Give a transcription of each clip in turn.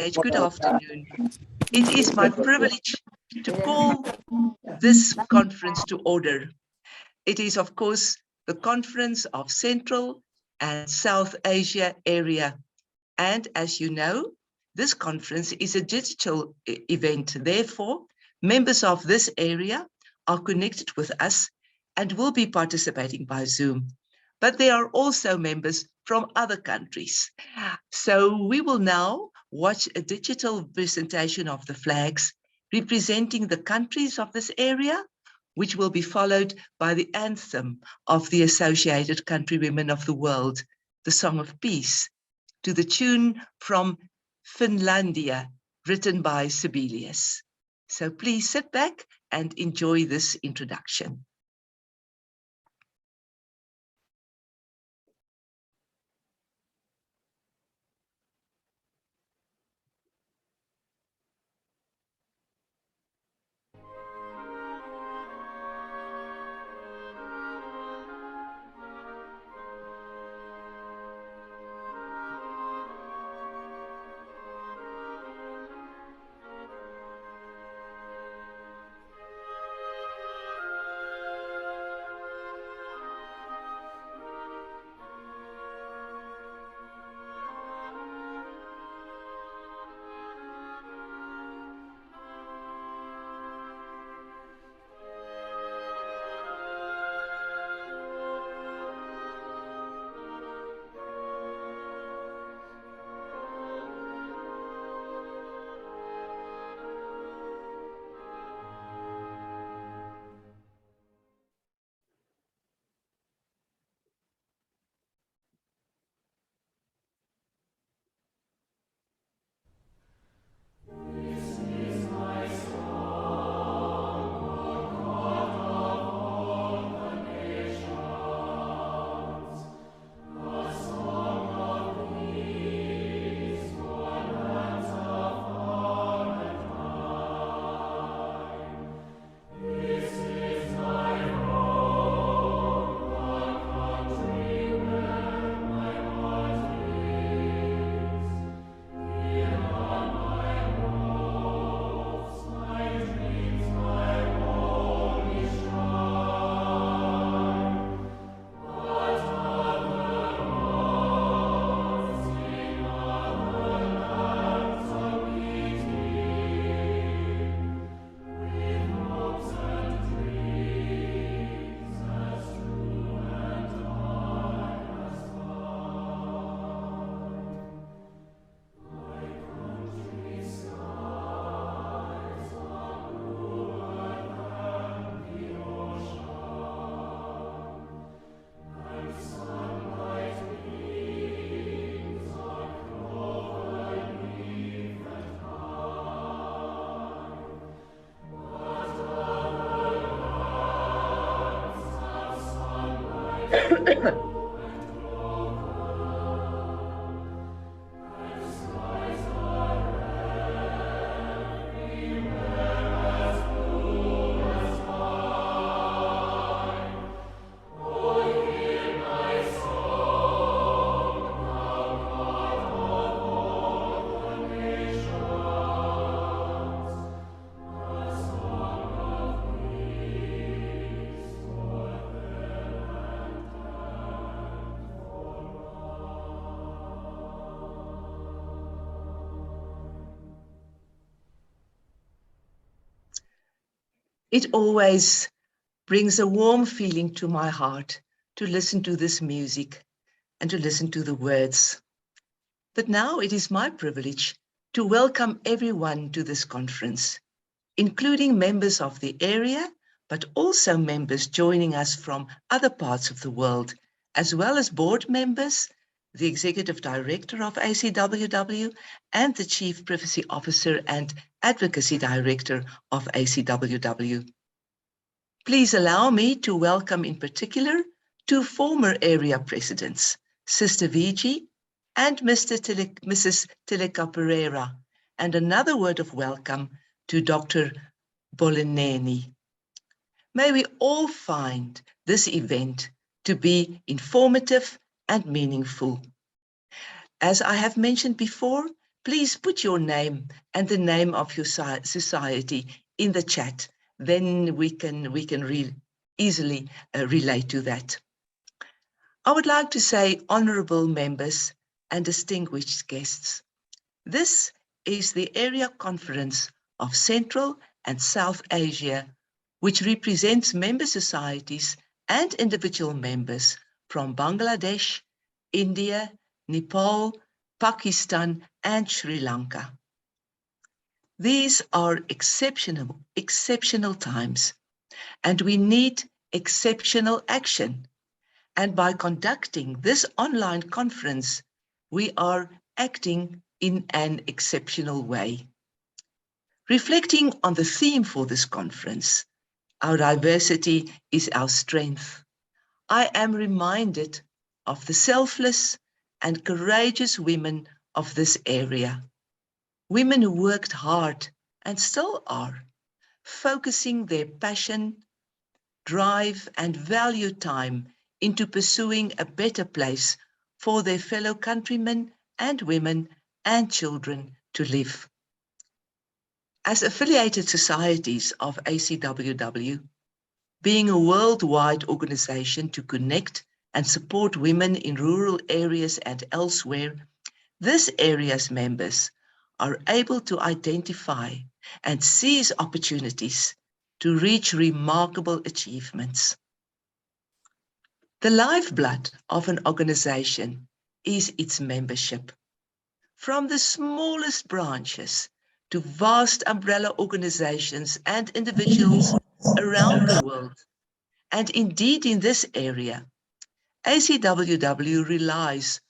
Good afternoon. It is my privilege to call this conference to order. It is, of course, the Conference of Central and South Asia Area. And as you know, this conference is a digital event. Therefore, members of this area are connected with us and will be participating by Zoom. But there are also members from other countries. So we will now watch a digital presentation of the flags representing the countries of this area, which will be followed by the anthem of the Associated Countrywomen of the World, the Song of Peace, to the tune from Finlandia, written by Sibelius. So please sit back and enjoy this introduction. It always brings a warm feeling to my heart to listen to this music and to listen to the words. But now it is my privilege to welcome everyone to this conference, including members of the area, but also members joining us from other parts of the world, as well as board members, the Executive Director of ACWW, and the Chief Privacy Officer and Advocacy Director of ACWW. Please allow me to welcome in particular two former area presidents, Sister Vigi and Mrs. Tileka Pereira, and another word of welcome to Dr. Bolineni. May we all find this event to be informative and meaningful. As I have mentioned before, Please put your name and the name of your society in the chat. Then we can easily relate to that. I would like to say, honourable members and distinguished guests, this is the Area Conference of Central and South Asia, which represents member societies and individual members from Bangladesh, India, Nepal, Pakistan, and Sri Lanka. These are exceptional times, and we need exceptional action. And by conducting this online conference, we are acting in an exceptional way. Reflecting on the theme for this conference, our diversity is our strength, I am reminded of the selfless and courageous women of this area. Women who worked hard and still are, focusing their passion, drive, and value time into pursuing a better place for their fellow countrymen and women and children to live. As affiliated societies of ACWW, being a worldwide organization to connect and support women in rural areas and elsewhere, this area's members are able to identify and seize opportunities to reach remarkable achievements. The lifeblood of an organization is its membership. From the smallest branches to vast umbrella organizations and individuals around the world, and indeed in this area, ACWW relies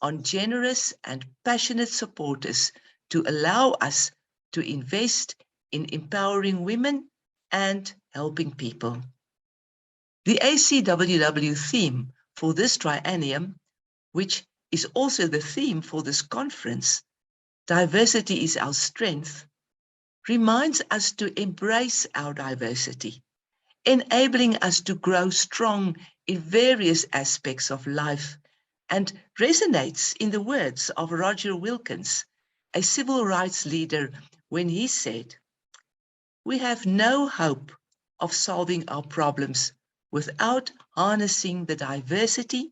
on generous and passionate supporters to allow us to invest in empowering women and helping people. The ACWW theme for this triennium, which is also the theme for this conference, Diversity is Our Strength, reminds us to embrace our diversity, enabling us to grow strong in various aspects of life, and resonates in the words of Roger Wilkins, a civil rights leader, when he said, "We have no hope of solving our problems without harnessing the diversity,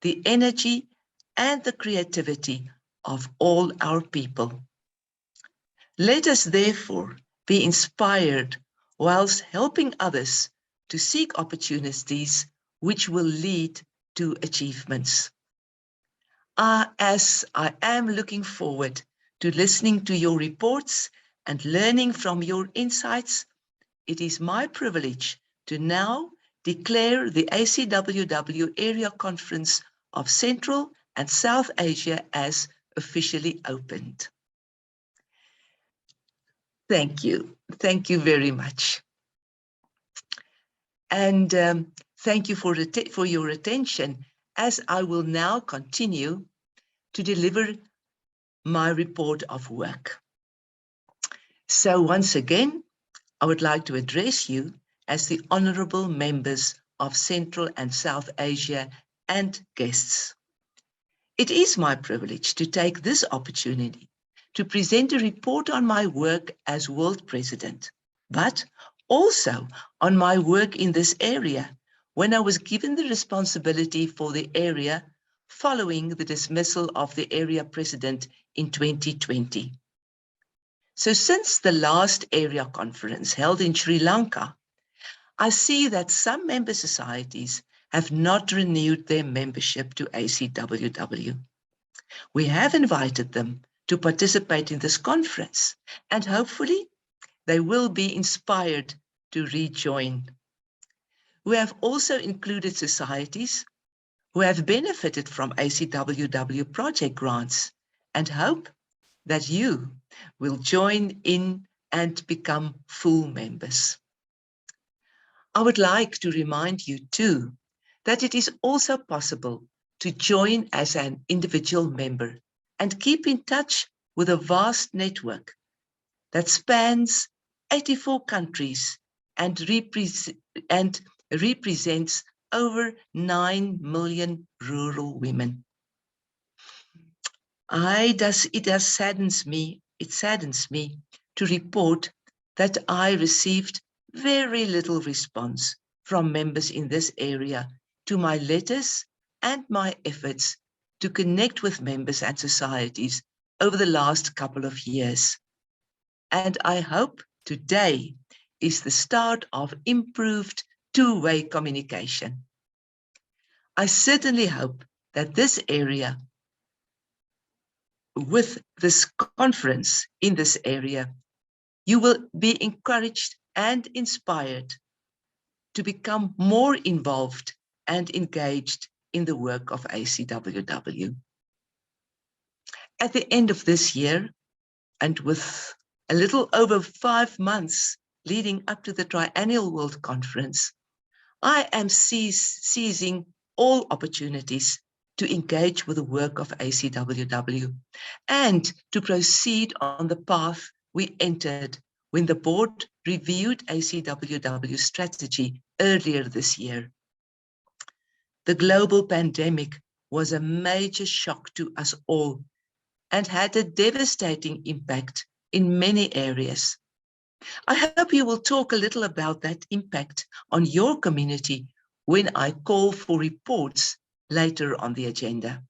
the energy, and the creativity of all our people." Let us therefore be inspired whilst helping others to seek opportunities which will lead to achievements. As I am looking forward to listening to your reports and learning from your insights, it is my privilege to now declare the ACWW Area Conference of Central and South Asia as officially opened. Thank you. Thank you very much. And thank you for your attention, as I will now continue to deliver my report of work. So once again, I would like to address you as the honourable members of Central and South Asia and guests. It is my privilege to take this opportunity to present a report on my work as World President, but also on my work in this area when I was given the responsibility for the area following the dismissal of the area president in 2020. So since the last area conference held in Sri Lanka, I see that some member societies have not renewed their membership to ACWW. We have invited them to participate in this conference, and hopefully they will be inspired to rejoin. We have also included societies who have benefited from ACWW project grants and hope that you will join in and become full members. I would like to remind you too that it is also possible to join as an individual member and keep in touch with a vast network that spans 84 countries and represents over 9 million rural women. It saddens me to report that I received very little response from members in this area to my letters and my efforts to connect with members and societies over the last couple of years. And I hope today is the start of improved two-way communication. I certainly hope that this area, with this conference in this area, you will be encouraged and inspired to become more involved and engaged in the work of ACWW. At the end of this year, and with a little over 5 months leading up to the Triennial World Conference, I am seizing all opportunities to engage with the work of ACWW and to proceed on the path we entered when the board reviewed ACWW's strategy earlier this year. The global pandemic was a major shock to us all and had a devastating impact in many areas. I hope you will talk a little about that impact on your community when I call for reports later on the agenda.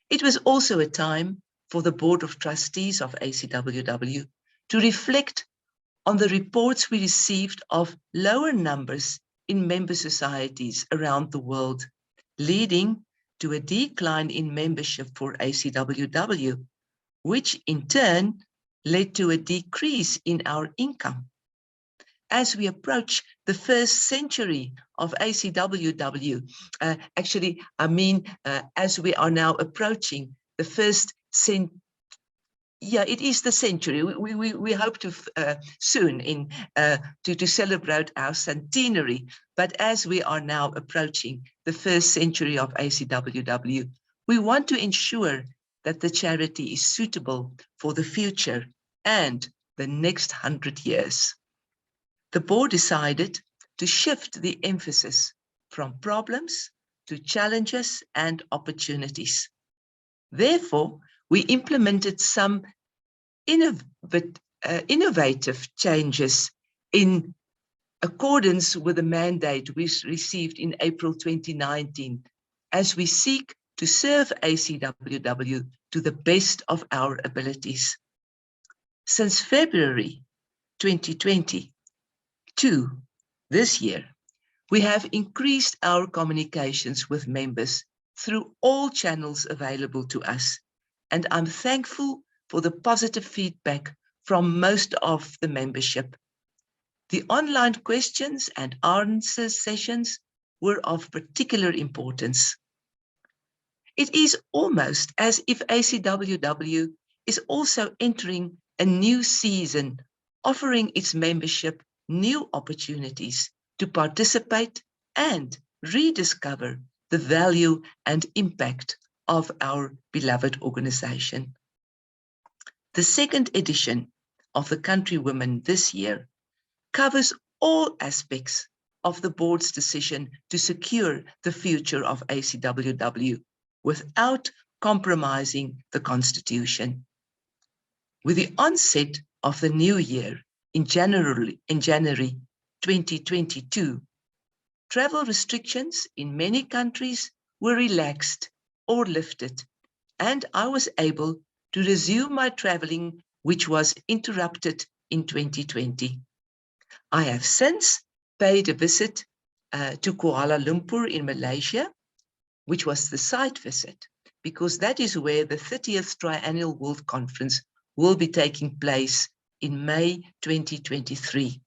It was also a time for the Board of Trustees of ACWW to reflect on the reports we received of lower numbers in member societies around the world, leading to a decline in membership for ACWW, which in turn led to a decrease in our income. As we approach the first century of ACWW, as we are now approaching the first century, it is the century. We hope to soon to celebrate our centenary. But as we are now approaching the first century of ACWW, we want to ensure that the charity is suitable for the future and the next 100 years. The board decided to shift the emphasis from problems to challenges and opportunities. Therefore, we implemented some innovative changes in accordance with the mandate we received in April 2019, as we seek to serve ACWW to the best of our abilities. Since February 2020 to this year, we have increased our communications with members through all channels available to us, and I'm thankful for the positive feedback from most of the membership. The online questions and answers sessions were of particular importance. It is almost as if ACWW is also entering a new season, offering its membership new opportunities to participate and rediscover the value and impact of our beloved organization. The second edition of the Countrywomen this year covers all aspects of the board's decision to secure the future of ACWW without compromising the Constitution. With the onset of the new year in January 2022, travel restrictions in many countries were relaxed or lifted, and I was able to resume my traveling, which was interrupted in 2020. I have since paid a visit to Kuala Lumpur in Malaysia, which was the site visit, because that is where the 30th Triennial World Conference will be taking place in May 2023.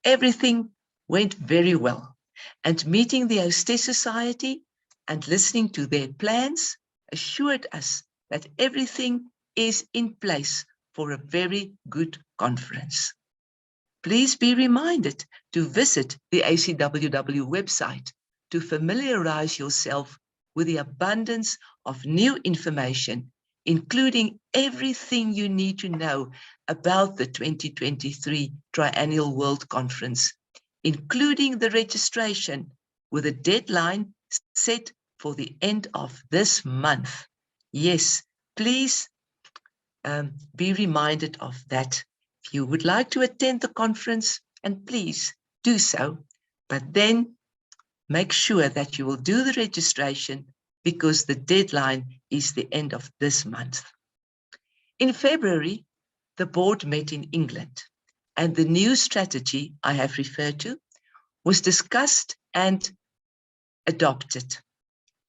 Everything went very well, and meeting the Hostess Society and listening to their plans assured us that everything is in place for a very good conference. Please be reminded to visit the ACWW website to familiarize yourself with the abundance of new information, including everything you need to know about the 2023 Triennial World Conference, including the registration with a deadline set for the end of this month. Yes, please be reminded of that. If you would like to attend the conference, and please do so, but then make sure that you will do the registration because the deadline is the end of this month. In February, the board met in England, and the new strategy I have referred to was discussed and adopted.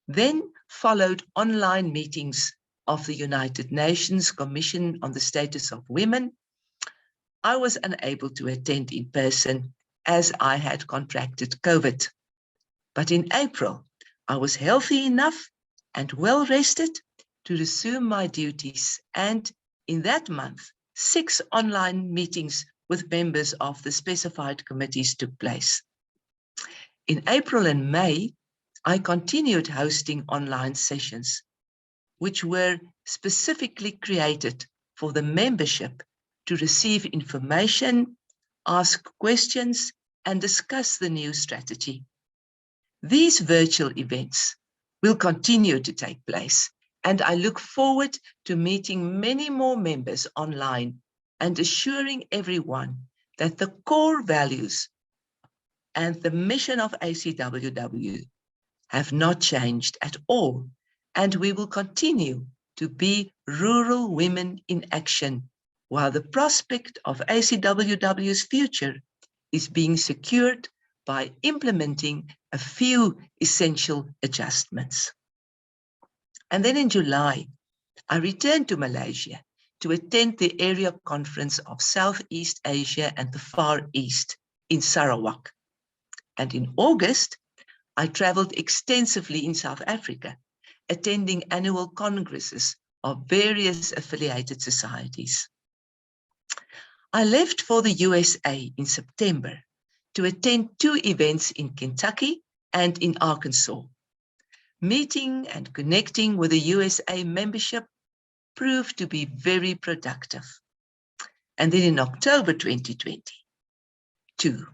Then followed online meetings of the United Nations Commission on the Status of Women. I was unable to attend in person as I had contracted COVID. But in April, I was healthy enough and well rested to resume my duties. And in that month, 6 online meetings with members of the specified committees took place. In April and May, I continued hosting online sessions, which were specifically created for the membership to receive information, ask questions, and discuss the new strategy. These virtual events will continue to take place, and I look forward to meeting many more members online and assuring everyone that the core values and the mission of ACWW have not changed at all, and we will continue to be rural women in action while the prospect of ACWW's future is being secured by implementing a few essential adjustments. And then in July, I returned to Malaysia to attend the area conference of Southeast Asia and the Far East in Sarawak. And in August, I traveled extensively in South Africa, attending annual congresses of various affiliated societies. I left for the USA in September to attend 2 events in Kentucky and in Arkansas. Meeting and connecting with the USA membership proved to be very productive. And then in October 2022,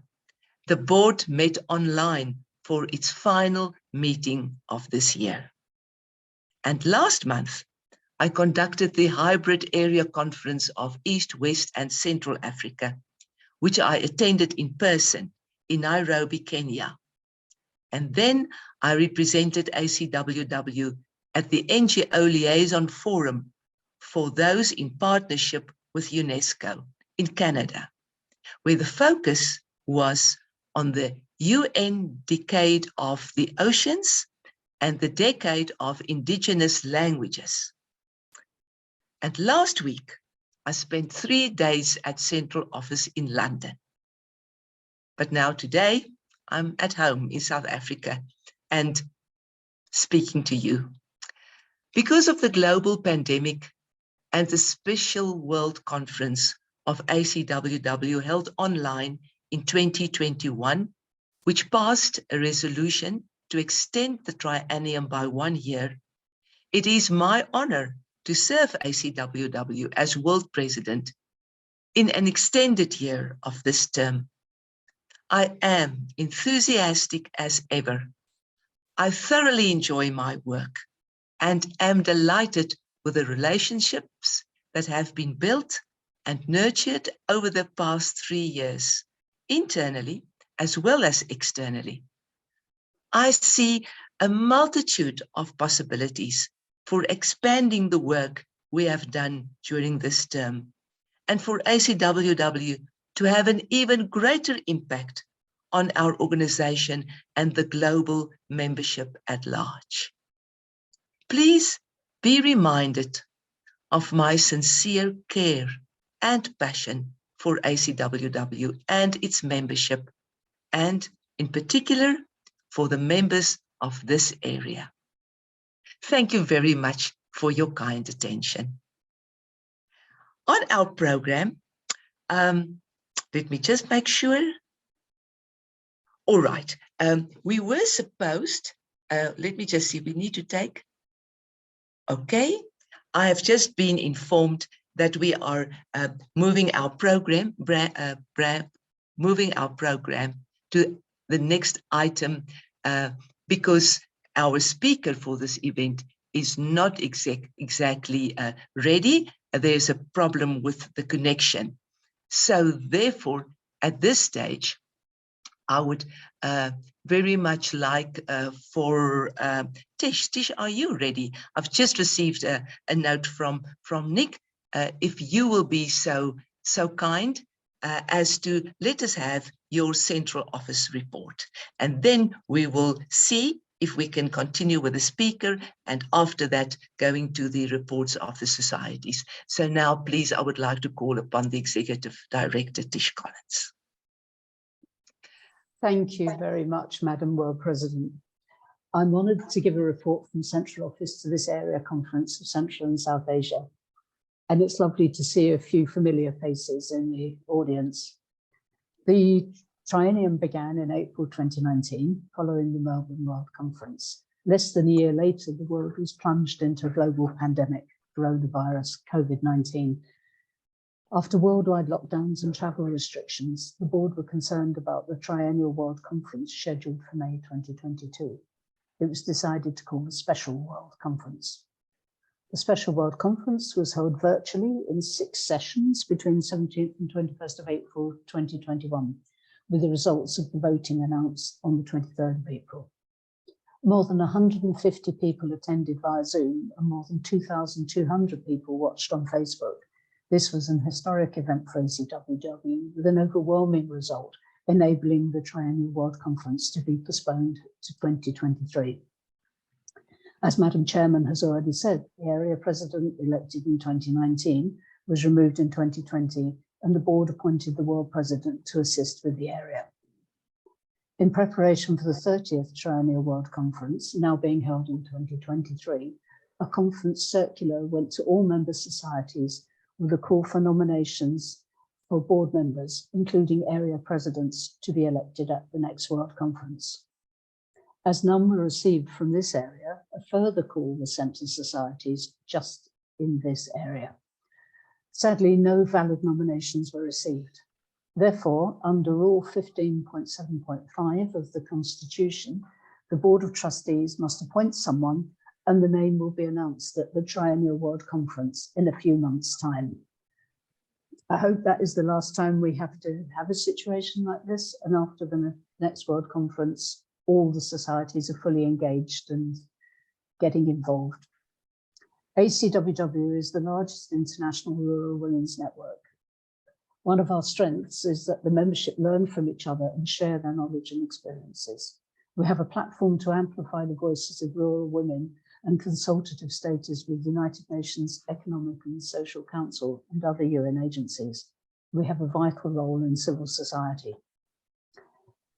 the board met online for its final meeting of this year. And last month, I conducted the hybrid area conference of East, West, and Central Africa, which I attended in person in Nairobi, Kenya. And then I represented ACWW at the NGO Liaison Forum for those in partnership with UNESCO in Canada, where the focus was on the UN Decade of the Oceans and the Decade of Indigenous Languages. And last week, I spent 3 days at Central Office in London. But now today, I'm at home in South Africa and speaking to you. Because of the global pandemic and the special World Conference of ACWW held online in 2021, which passed a resolution to extend the triennium by 1 year, it is my honor to serve ACWW as World President in an extended year of this term. I am enthusiastic as ever. I thoroughly enjoy my work and am delighted with the relationships that have been built and nurtured over the past 3 years, internally as well as externally. I see a multitude of possibilities for expanding the work we have done during this term, and for ACWW to have an even greater impact on our organization and the global membership at large. Please be reminded of my sincere care and passion for ACWW and its membership, and in particular for the members of this area. Thank you very much for your kind attention. On our program, let me just make sure. All right, we were supposed, let me just see, we need to take, okay. I have just been informed that we are moving our program, moving our program to the next item because our speaker for this event is not exactly ready. There's a problem with the connection. So therefore, at this stage, I would very much like for Tish. Tish, are you ready? I've just received a note from Nick. If you will be so kind as to let us have your central office report, and then we will see if we can continue with the speaker, and after that, going to the reports of the societies. So now, please, I would like to call upon the Executive Director, Tish Collins. Thank you very much, Madam World President. I'm honoured to give a report from Central Office to this area conference of Central and South Asia. And it's lovely to see a few familiar faces in the audience. The triennium began in April 2019, following the Melbourne World Conference. Less than a year later, the world was plunged into a global pandemic, coronavirus, COVID-19. After worldwide lockdowns and travel restrictions, the board were concerned about the triennial World Conference scheduled for May 2022. It was decided to call a Special World Conference. The Special World Conference was held virtually in 6 sessions between 17th and 21st of April 2021, with the results of the voting announced on the 23rd of April. More than 150 people attended via Zoom and more than 2,200 people watched on Facebook. This was an historic event for ACWW with an overwhelming result, enabling the Triennial World Conference to be postponed to 2023. As Madam Chairman has already said, the area president elected in 2019 was removed in 2020, and the board appointed the world president to assist with the area. In preparation for the 30th Triennial World Conference, now being held in 2023, a conference circular went to all member societies with a call for nominations for board members, including area presidents, to be elected at the next World Conference. As none were received from this area, a further call was sent to societies just in this area. Sadly, no valid nominations were received. Therefore, under Rule 15.7.5 of the Constitution, the Board of Trustees must appoint someone, and the name will be announced at the Triennial World Conference in a few months' time. I hope that is the last time we have to have a situation like this, and after the next World Conference, all the societies are fully engaged and getting involved. ACWW is the largest international rural women's network. One of our strengths is that the membership learn from each other and share their knowledge and experiences. We have a platform to amplify the voices of rural women and consultative status with the United Nations Economic and Social Council and other UN agencies. We have a vital role in civil society.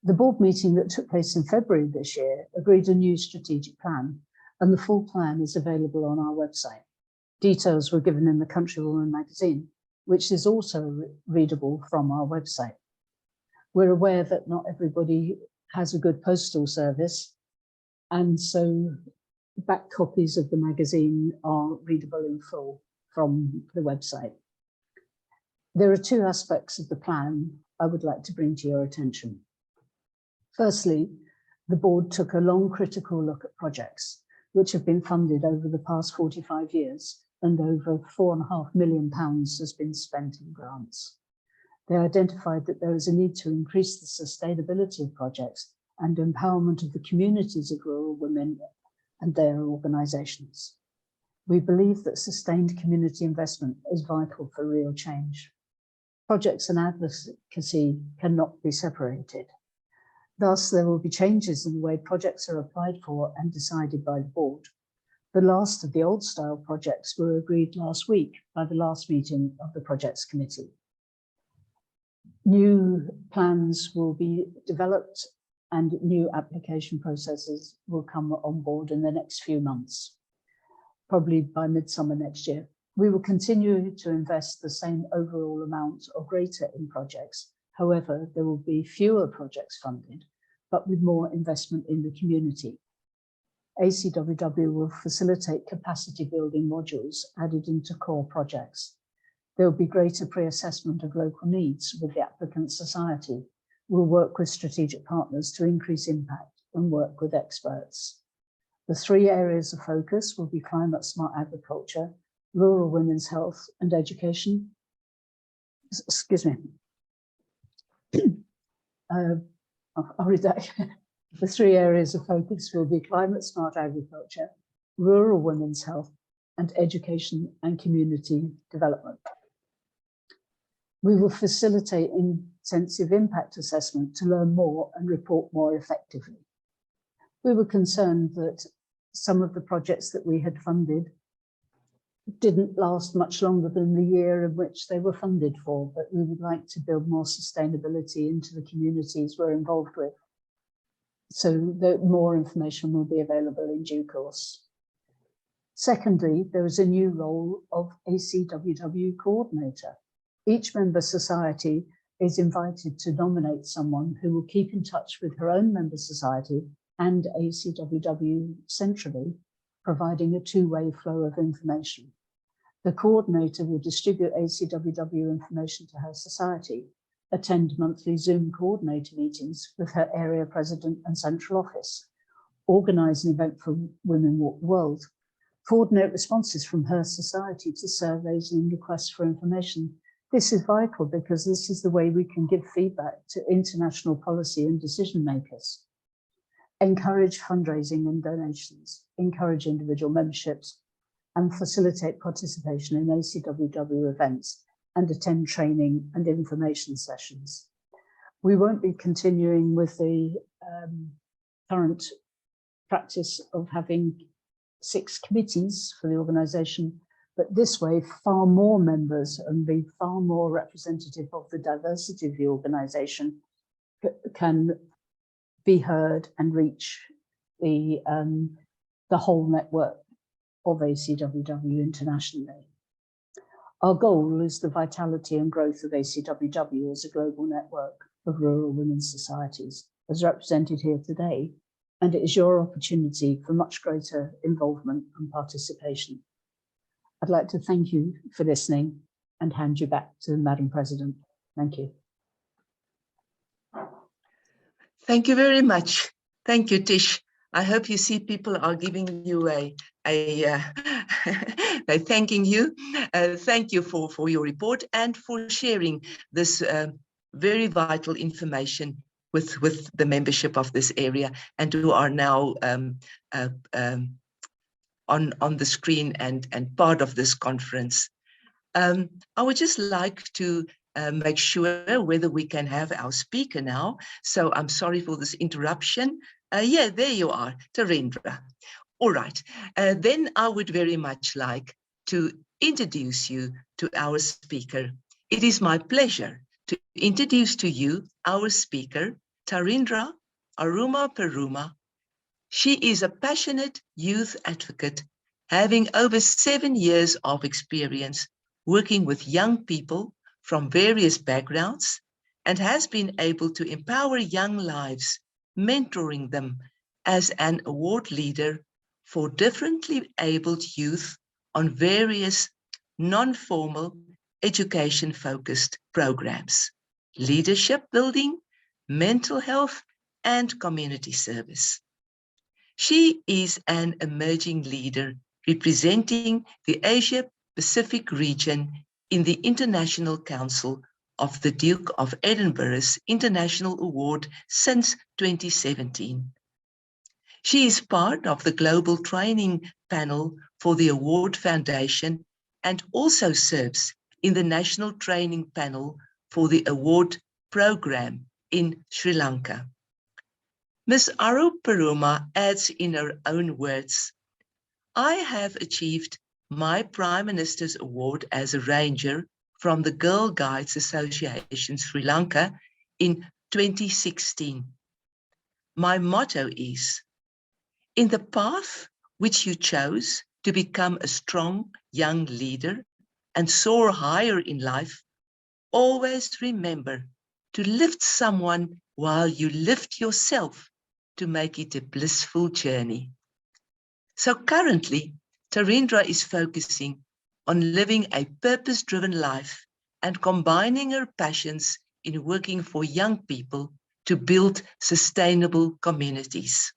The board meeting that took place in February this year agreed a new strategic plan, and the full plan is available on our website. Details were given in the Countrywoman magazine, which is also readable from our website. We're aware that not everybody has a good postal service, and so back copies of the magazine are readable in full from the website. There are 2 aspects of the plan I would like to bring to your attention. Firstly, the board took a long critical look at projects which have been funded over the past 45 years, and over £4.5 million has been spent in grants. They identified that there is a need to increase the sustainability of projects and empowerment of the communities of rural women and their organisations. We believe that sustained community investment is vital for real change. Projects and advocacy cannot be separated. Thus, there will be changes in the way projects are applied for and decided by the board. The last of the old style projects were agreed last week by the last meeting of the Projects Committee. New plans will be developed and new application processes will come on board in the next few months, probably by midsummer next year. We will continue to invest the same overall amount or greater in projects. However, there will be fewer projects funded, but with more investment in the community. ACWW will facilitate capacity building modules added into core projects. There will be greater pre-assessment of local needs with the applicant society. We'll work with strategic partners to increase impact and work with experts. The 3 areas of focus will be climate smart agriculture, rural women's health and education. Excuse me. I'll read that. The 3 areas of focus will be climate smart agriculture, rural women's health, and education and community development. We will facilitate intensive impact assessment to learn more and report more effectively. We were concerned that some of the projects that we had funded didn't last much longer than the year in which they were funded for, but we would like to build more sustainability into the communities we're involved with, so that more information will be available in due course. Secondly, there is a new role of ACWW coordinator. Each member society is invited to nominate someone who will keep in touch with her own member society and ACWW centrally, providing a 2-way flow of information. The coordinator will distribute ACWW information to her society, attend monthly Zoom coordinator meetings with her area president and central office, organise an event for Women Walk the World, coordinate responses from her society to surveys and requests for information. This is vital because this is the way we can give feedback to international policy and decision makers. Encourage fundraising and donations, encourage individual memberships, and facilitate participation in ACWW events and attend training and information sessions. We won't be continuing with the current practice of having 6 committees for the organisation, but this way far more members and be far more representative of the diversity of the organisation can be heard and reach the whole network of ACWW internationally. Our goal is the vitality and growth of ACWW as a global network of rural women's societies, as represented here today, and it is your opportunity for much greater involvement and participation. I'd like to thank you for listening and hand you back to Madam President. Thank you. Thank you very much. Thank you, Tish. I hope you see people are giving you they're thanking you. Thank you for your report and for sharing this very vital information with the membership of this area and who are now on the screen and part of this conference. I would just like to make sure whether we can have our speaker now. So I'm sorry for this interruption. Yeah, there you are, Tarendra. All right, then I would very much like to introduce you to our speaker. It is my pleasure to introduce to you our speaker, Tarendra Aruma Peruma. She is a passionate youth advocate, having over 7 years of experience working with young people from various backgrounds and has been able to empower young lives, mentoring them as an award leader for differently abled youth on various non-formal education-focused programs, leadership building, mental health, and community service. She is an emerging leader representing the Asia-Pacific region in the International Council of the Duke of Edinburgh's International Award since 2017. She is part of the Global Training Panel for the Award Foundation and also serves in the National Training Panel for the Award Program in Sri Lanka. Ms. Aru Peruma adds in her own words, I have achieved my Prime Minister's Award as a Ranger from the Girl Guides Association Sri Lanka in 2016. My motto is, in the path which you chose to become a strong young leader and soar higher in life, always remember to lift someone while you lift yourself to make it a blissful journey. So currently, Tarendra is focusing on living a purpose-driven life and combining her passions in working for young people to build sustainable communities.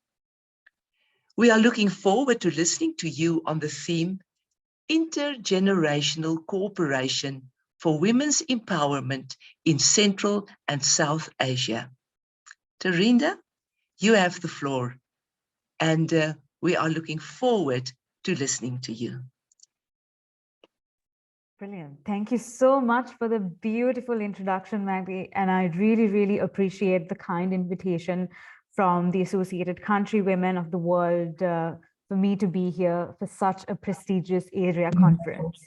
We are looking forward to listening to you on the theme Intergenerational Cooperation for Women's Empowerment in Central and South Asia. Tarinda, you have the floor, and we are looking forward to listening to you. Brilliant. Thank you so much for the beautiful introduction, Magdie. And I really, really appreciate the kind invitation from the Associated Country Women of the World for me to be here for such a prestigious area conference.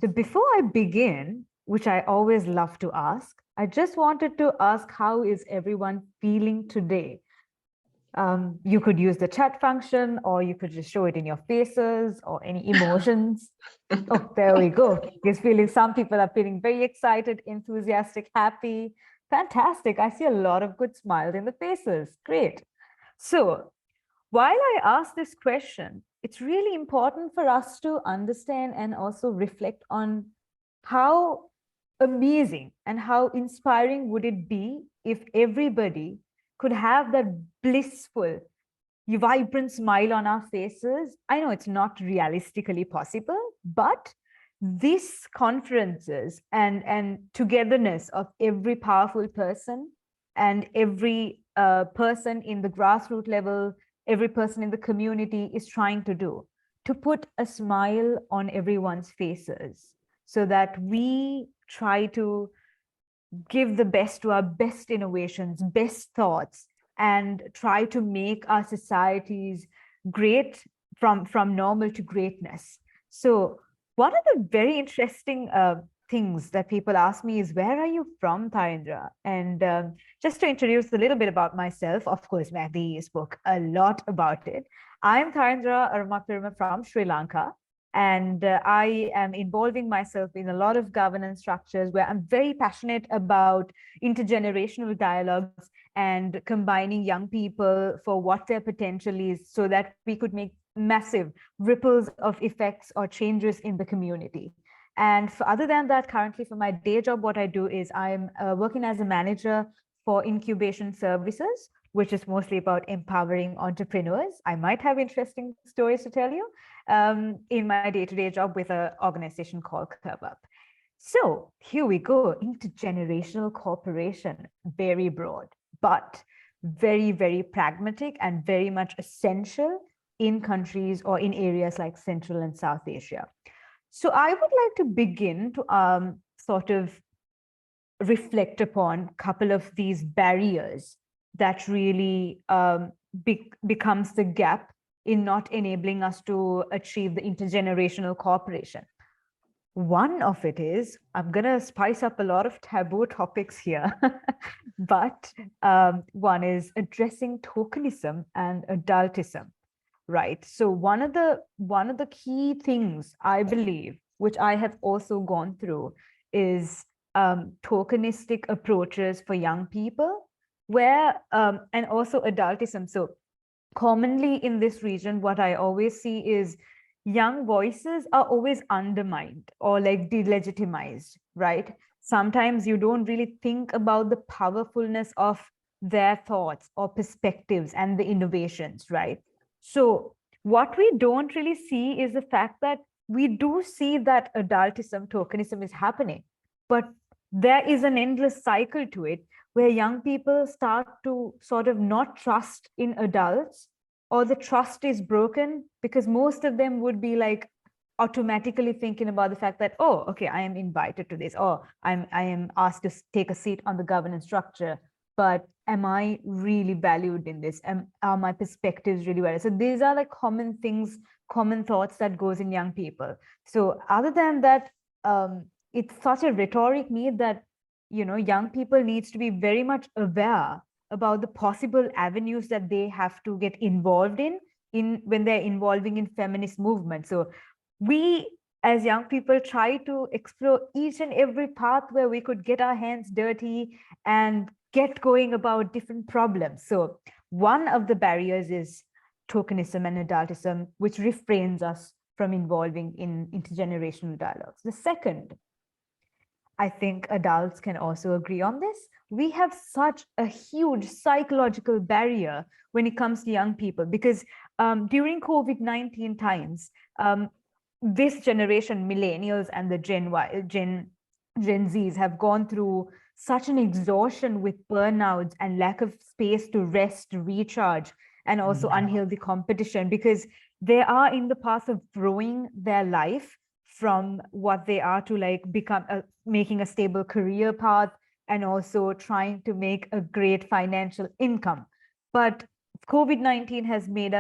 So before I begin, which I always love to ask, I just wanted to ask, how is everyone feeling today? You could use the chat function, or you could just show it in your faces or any emotions. Oh, there we go. Because some people are feeling very excited, enthusiastic, happy. Fantastic. I see a lot of good smiles in the faces. Great. So while I ask this question, it's really important for us to understand and also reflect on how amazing and how inspiring would it be if everybody could have that blissful, vibrant smile on our faces. I know it's not realistically possible, but these conferences and togetherness of every powerful person and every person in the grassroots level, every person in the community is trying to do, to put a smile on everyone's faces so that we try to give the best to our best innovations, best thoughts, and try to make our societies great from normal to greatness. So one of the very interesting things that people ask me is, where are you from, Tharindra? And just to introduce a little bit about myself, of course, Magdie spoke a lot about it. I'm Tharindra Arumakirima from Sri Lanka. And I am involving myself in a lot of governance structures where I'm very passionate about intergenerational dialogues and combining young people for what their potential is so that we could make massive ripples of effects or changes in the community. And other than that, currently for my day job, what I do is I'm working as a manager for incubation services, which is mostly about empowering entrepreneurs. I might have interesting stories to tell you in my day-to-day job with an organization called Kock. So here we go, intergenerational cooperation, very broad, but very, very pragmatic and very much essential in countries or in areas like Central and South Asia. So I would like to begin to sort of reflect upon a couple of these barriers that really becomes the gap in not enabling us to achieve the intergenerational cooperation. One of it is, I'm going to spice up a lot of taboo topics here, but one is addressing tokenism and adultism, right? So one of the key things I believe, which I have also gone through, is tokenistic approaches for young people, where and also adultism. So commonly in this region, what I always see is young voices are always undermined or like delegitimized, right? Sometimes you don't really think about the powerfulness of their thoughts or perspectives and the innovations, right? So what we don't really see is the fact that we do see that adultism, tokenism is happening, but there is an endless cycle to it where young people start to sort of not trust in adults, or the trust is broken because most of them would be like automatically thinking about the fact that, oh, okay, I am invited to this, or I am asked to take a seat on the governance structure, but am I really valued in this? Are my perspectives really valid? So these are like common things, common thoughts that goes in young people. So other than that, it's such a rhetoric need that, you know, young people needs to be very much aware about the possible avenues that they have to get involved in when they're involving in feminist movement. So we as young people try to explore each and every path where we could get our hands dirty and get going about different problems. So one of the barriers is tokenism and adultism, which refrains us from involving in intergenerational dialogues. The second, I think adults can also agree on this. We have such a huge psychological barrier when it comes to young people, because during COVID-19 times, this generation, millennials and the Gen Zs have gone through such an exhaustion with burnouts and lack of space to rest, recharge, and also unhealthy competition, because they are in the path of growing their life from what they are to like making a stable career path and also trying to make a great financial income. But COVID-19 has made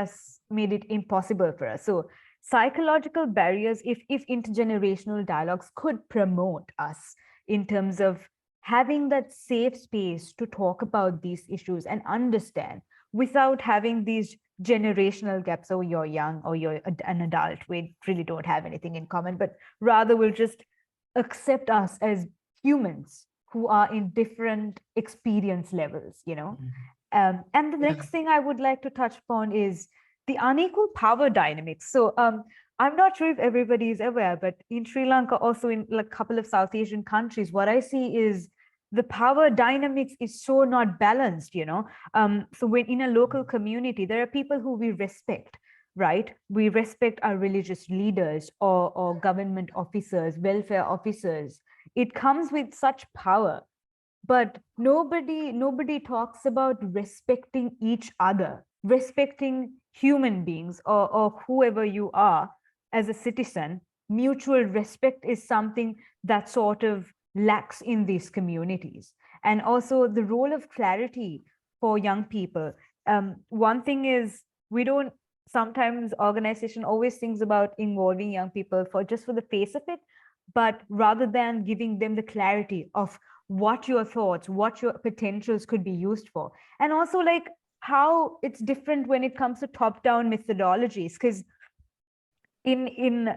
it impossible for us. So psychological barriers, if intergenerational dialogues could promote us in terms of having that safe space to talk about these issues and understand without having these generational gaps, or you're young or you're an adult, we really don't have anything in common, but rather will just accept us as humans who are in different experience levels, you know. And the next thing I would like to touch upon is the unequal power dynamics. So I'm not sure if everybody is aware, but in Sri Lanka, also in a couple of South Asian countries, what I see is the power dynamics is so not balanced, you know. So when in a local community, there are people who we respect, right? We respect our religious leaders or government officers, welfare officers. It comes with such power, but nobody talks about respecting each other, respecting human beings or whoever you are as a citizen. Mutual respect is something that sort of lacks in these communities. And also the role of clarity for young people. One thing is, we don't, sometimes organization always thinks about involving young people for just for the face of it, but rather than giving them the clarity of what your thoughts, what your potentials could be used for. And also like how it's different when it comes to top-down methodologies, because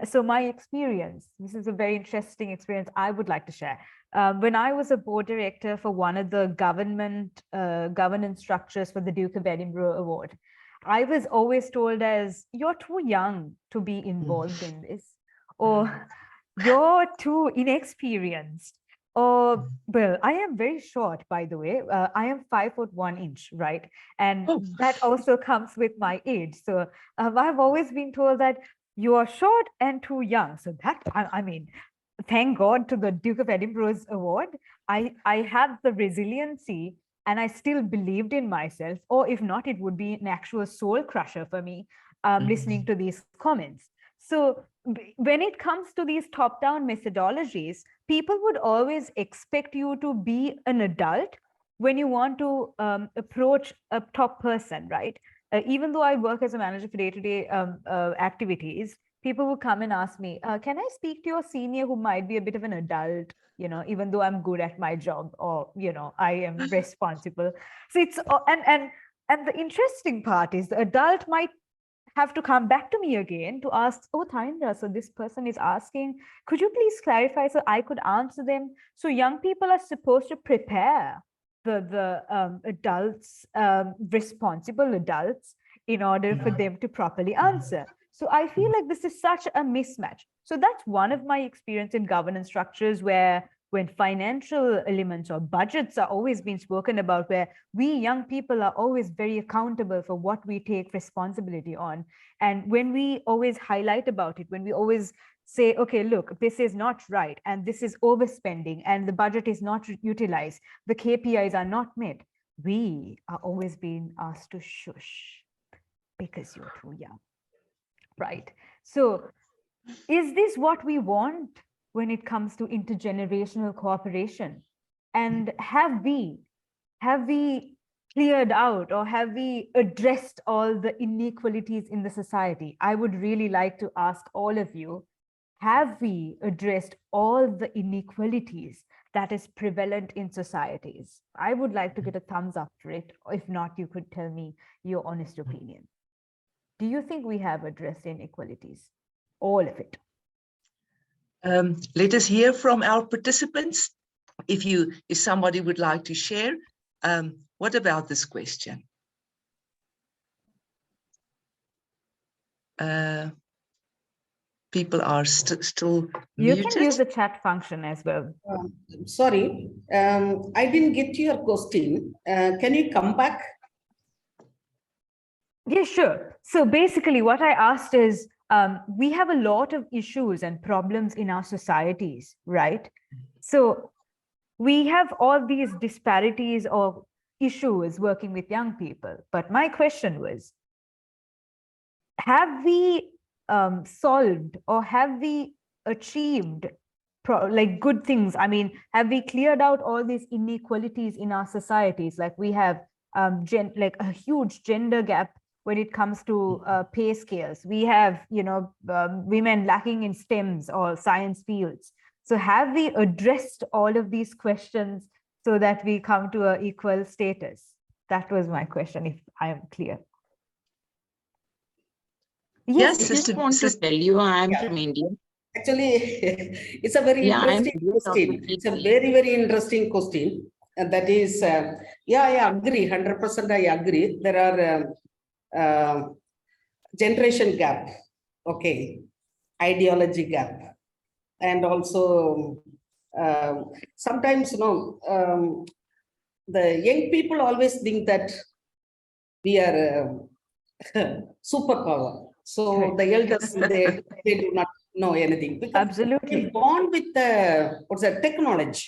so my experience, this is a very interesting experience I would like to share. When I was a board director for one of the governance structures for the Duke of Edinburgh Award, I was always told as, you're too young to be involved in this, or you're too inexperienced. Or, well, I am very short, by the way. I am 5'1", right? And that also comes with my age. So I've always been told that you are short and too young. So that, I mean, thank God to the Duke of Edinburgh's award, I had the resiliency and I still believed in myself, or if not, it would be an actual soul crusher for me listening to these comments. So when it comes to these top-down methodologies, people would always expect you to be an adult when you want to approach a top person, right? Even though I work as a manager for day-to-day activities, people will come and ask me, can I speak to your senior who might be a bit of an adult, you know, even though I'm good at my job, or, you know, I am responsible. So it's, and the interesting part is the adult might have to come back to me again to ask, oh, Thaindra, so this person is asking, could you please clarify so I could answer them? So young people are supposed to prepare the adults, responsible adults, in order for them to properly answer. So I feel like this is such a mismatch. So that's one of my experience in governance structures, where when financial elements or budgets are always being spoken about, where we young people are always very accountable for what we take responsibility on. And when we always highlight about it, when we always say, okay, look, this is not right, and this is overspending, and the budget is not utilized, the KPIs are not met, we are always being asked to shush because you're too young, right? So is this what we want when it comes to intergenerational cooperation? And have we cleared out, or have we addressed all the inequalities in the society? I would really like to ask all of you, have we addressed all the inequalities that is prevalent in societies? I would like to get a thumbs up for it. If not, you could tell me your honest opinion. Do you think we have addressed inequalities? All of it? Let us hear from our participants. If somebody would like to share, what about this question? people are still You muted. can use the chat function as well. Sorry, I didn't get your question. Can you come back? Yeah, sure. So basically what I asked is, we have a lot of issues and problems in our societies, right? So we have all these disparities or issues working with young people. But my question was, have we solved or have we achieved like good things? I mean, have we cleared out all these inequalities in our societies? Like we have like a huge gender gap when it comes to pay scales. We have, women lacking in STEMs or science fields. So have we addressed all of these questions so that we come to an equal status? That was my question, if I am clear. Yes, I just want to tell you, I'm from India. Actually, it's a very interesting question. It's a very, very interesting question. And that is, yeah, I agree, 100% I agree. There are generation gap, okay, ideology gap. And also, sometimes, the young people always think that we are superpower. So the elders, they do not know anything. Because Absolutely. they born with the technology.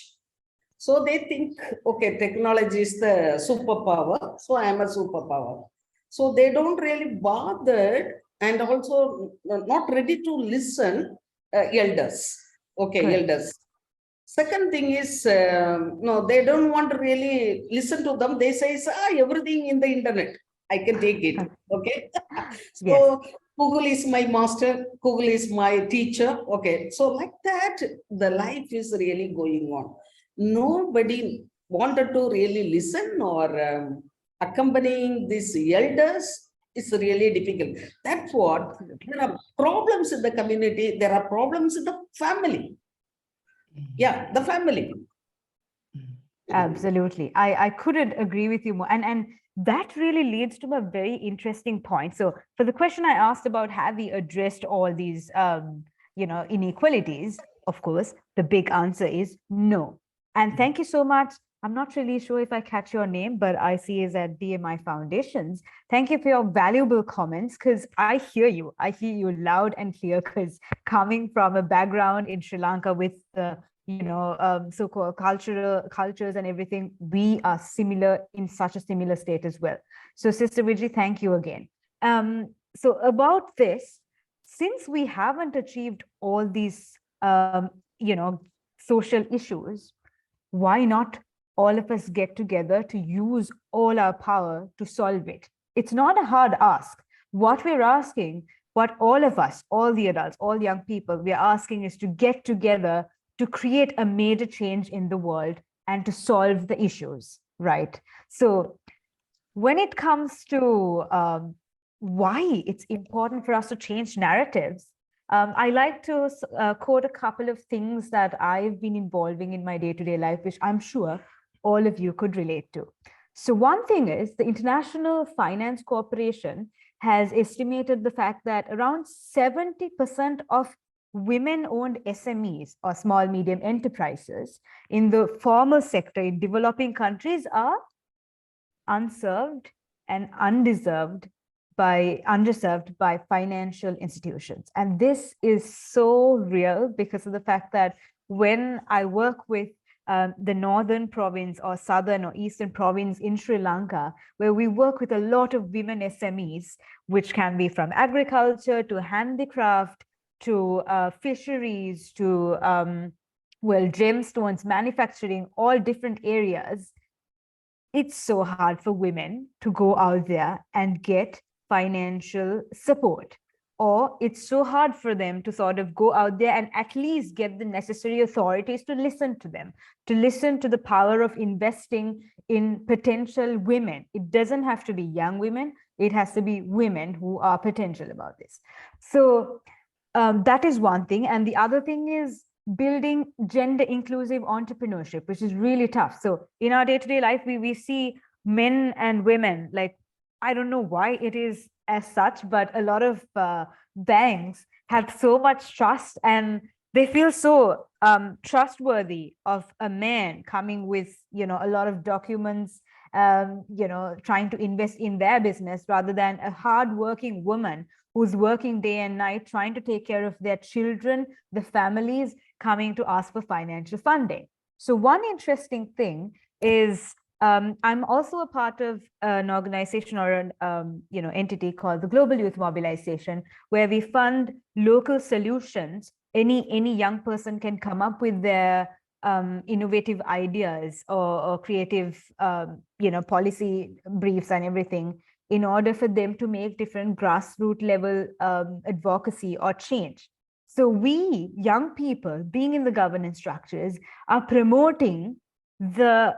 So they think, okay, technology is the superpower. So I am a superpower. So they don't really bother and also not ready to listen elders. Okay, Correct. elders. Second thing is, no, they don't want to really listen to them. They say, everything in the internet, I can take it. Okay. So yes. Google is my master. Google is my teacher. Okay. So like that, the life is really going on. Nobody wanted to really listen or accompanying these elders is really difficult. That's what, there are problems in the community. There are problems in the family. Yeah, the family. Absolutely. I couldn't agree with you more. And that really leads to a very interesting point. So for the question I asked about, have we addressed all these, inequalities? Of course, the big answer is no. And thank you so much. I'm not really sure if I catch your name, but I see is at BMI Foundations. Thank you for your valuable comments, because I hear you. I hear you loud and clear, because coming from a background in Sri Lanka with the so-called cultures and everything, we are similar in such a similar state as well. So Sister Vijay, thank you again. So about this, since we haven't achieved all these, social issues, why not all of us get together to use all our power to solve it? It's not a hard ask. What we're asking, what all of us, all the adults, all young people, we're asking is to get together to create a major change in the world and to solve the issues, right? So when it comes to why it's important for us to change narratives, I like to quote a couple of things that I've been involving in my day-to-day life, which I'm sure all of you could relate to. So one thing is the International Finance Corporation has estimated the fact that around 70% of women-owned SMEs or small medium enterprises in the formal sector in developing countries are unserved and underserved by financial institutions. And this is so real because of the fact that when I work with the northern province or southern or eastern province in Sri Lanka, where we work with a lot of women SMEs, which can be from agriculture to handicraft, to fisheries, to gemstones, manufacturing, all different areas, it's so hard for women to go out there and get financial support. Or it's so hard for them to sort of go out there and at least get the necessary authorities to listen to them, to listen to the power of investing in potential women. It doesn't have to be young women. It has to be women who are potential about this. So that is one thing. And the other thing is building gender inclusive entrepreneurship, which is really tough. So in our day-to-day life, we see men and women, like, I don't know why it is as such, but a lot of banks have so much trust, and they feel so trustworthy of a man coming with, a lot of documents, trying to invest in their business, rather than a hardworking woman who's working day and night, trying to take care of their children, the families, coming to ask for financial funding. So one interesting thing is, I'm also a part of an organization or an entity called the Global Youth Mobilization, where we fund local solutions. Any young person can come up with their innovative ideas or creative policy briefs and everything, in order for them to make different grassroots level advocacy or change. So we young people being in the governance structures are promoting the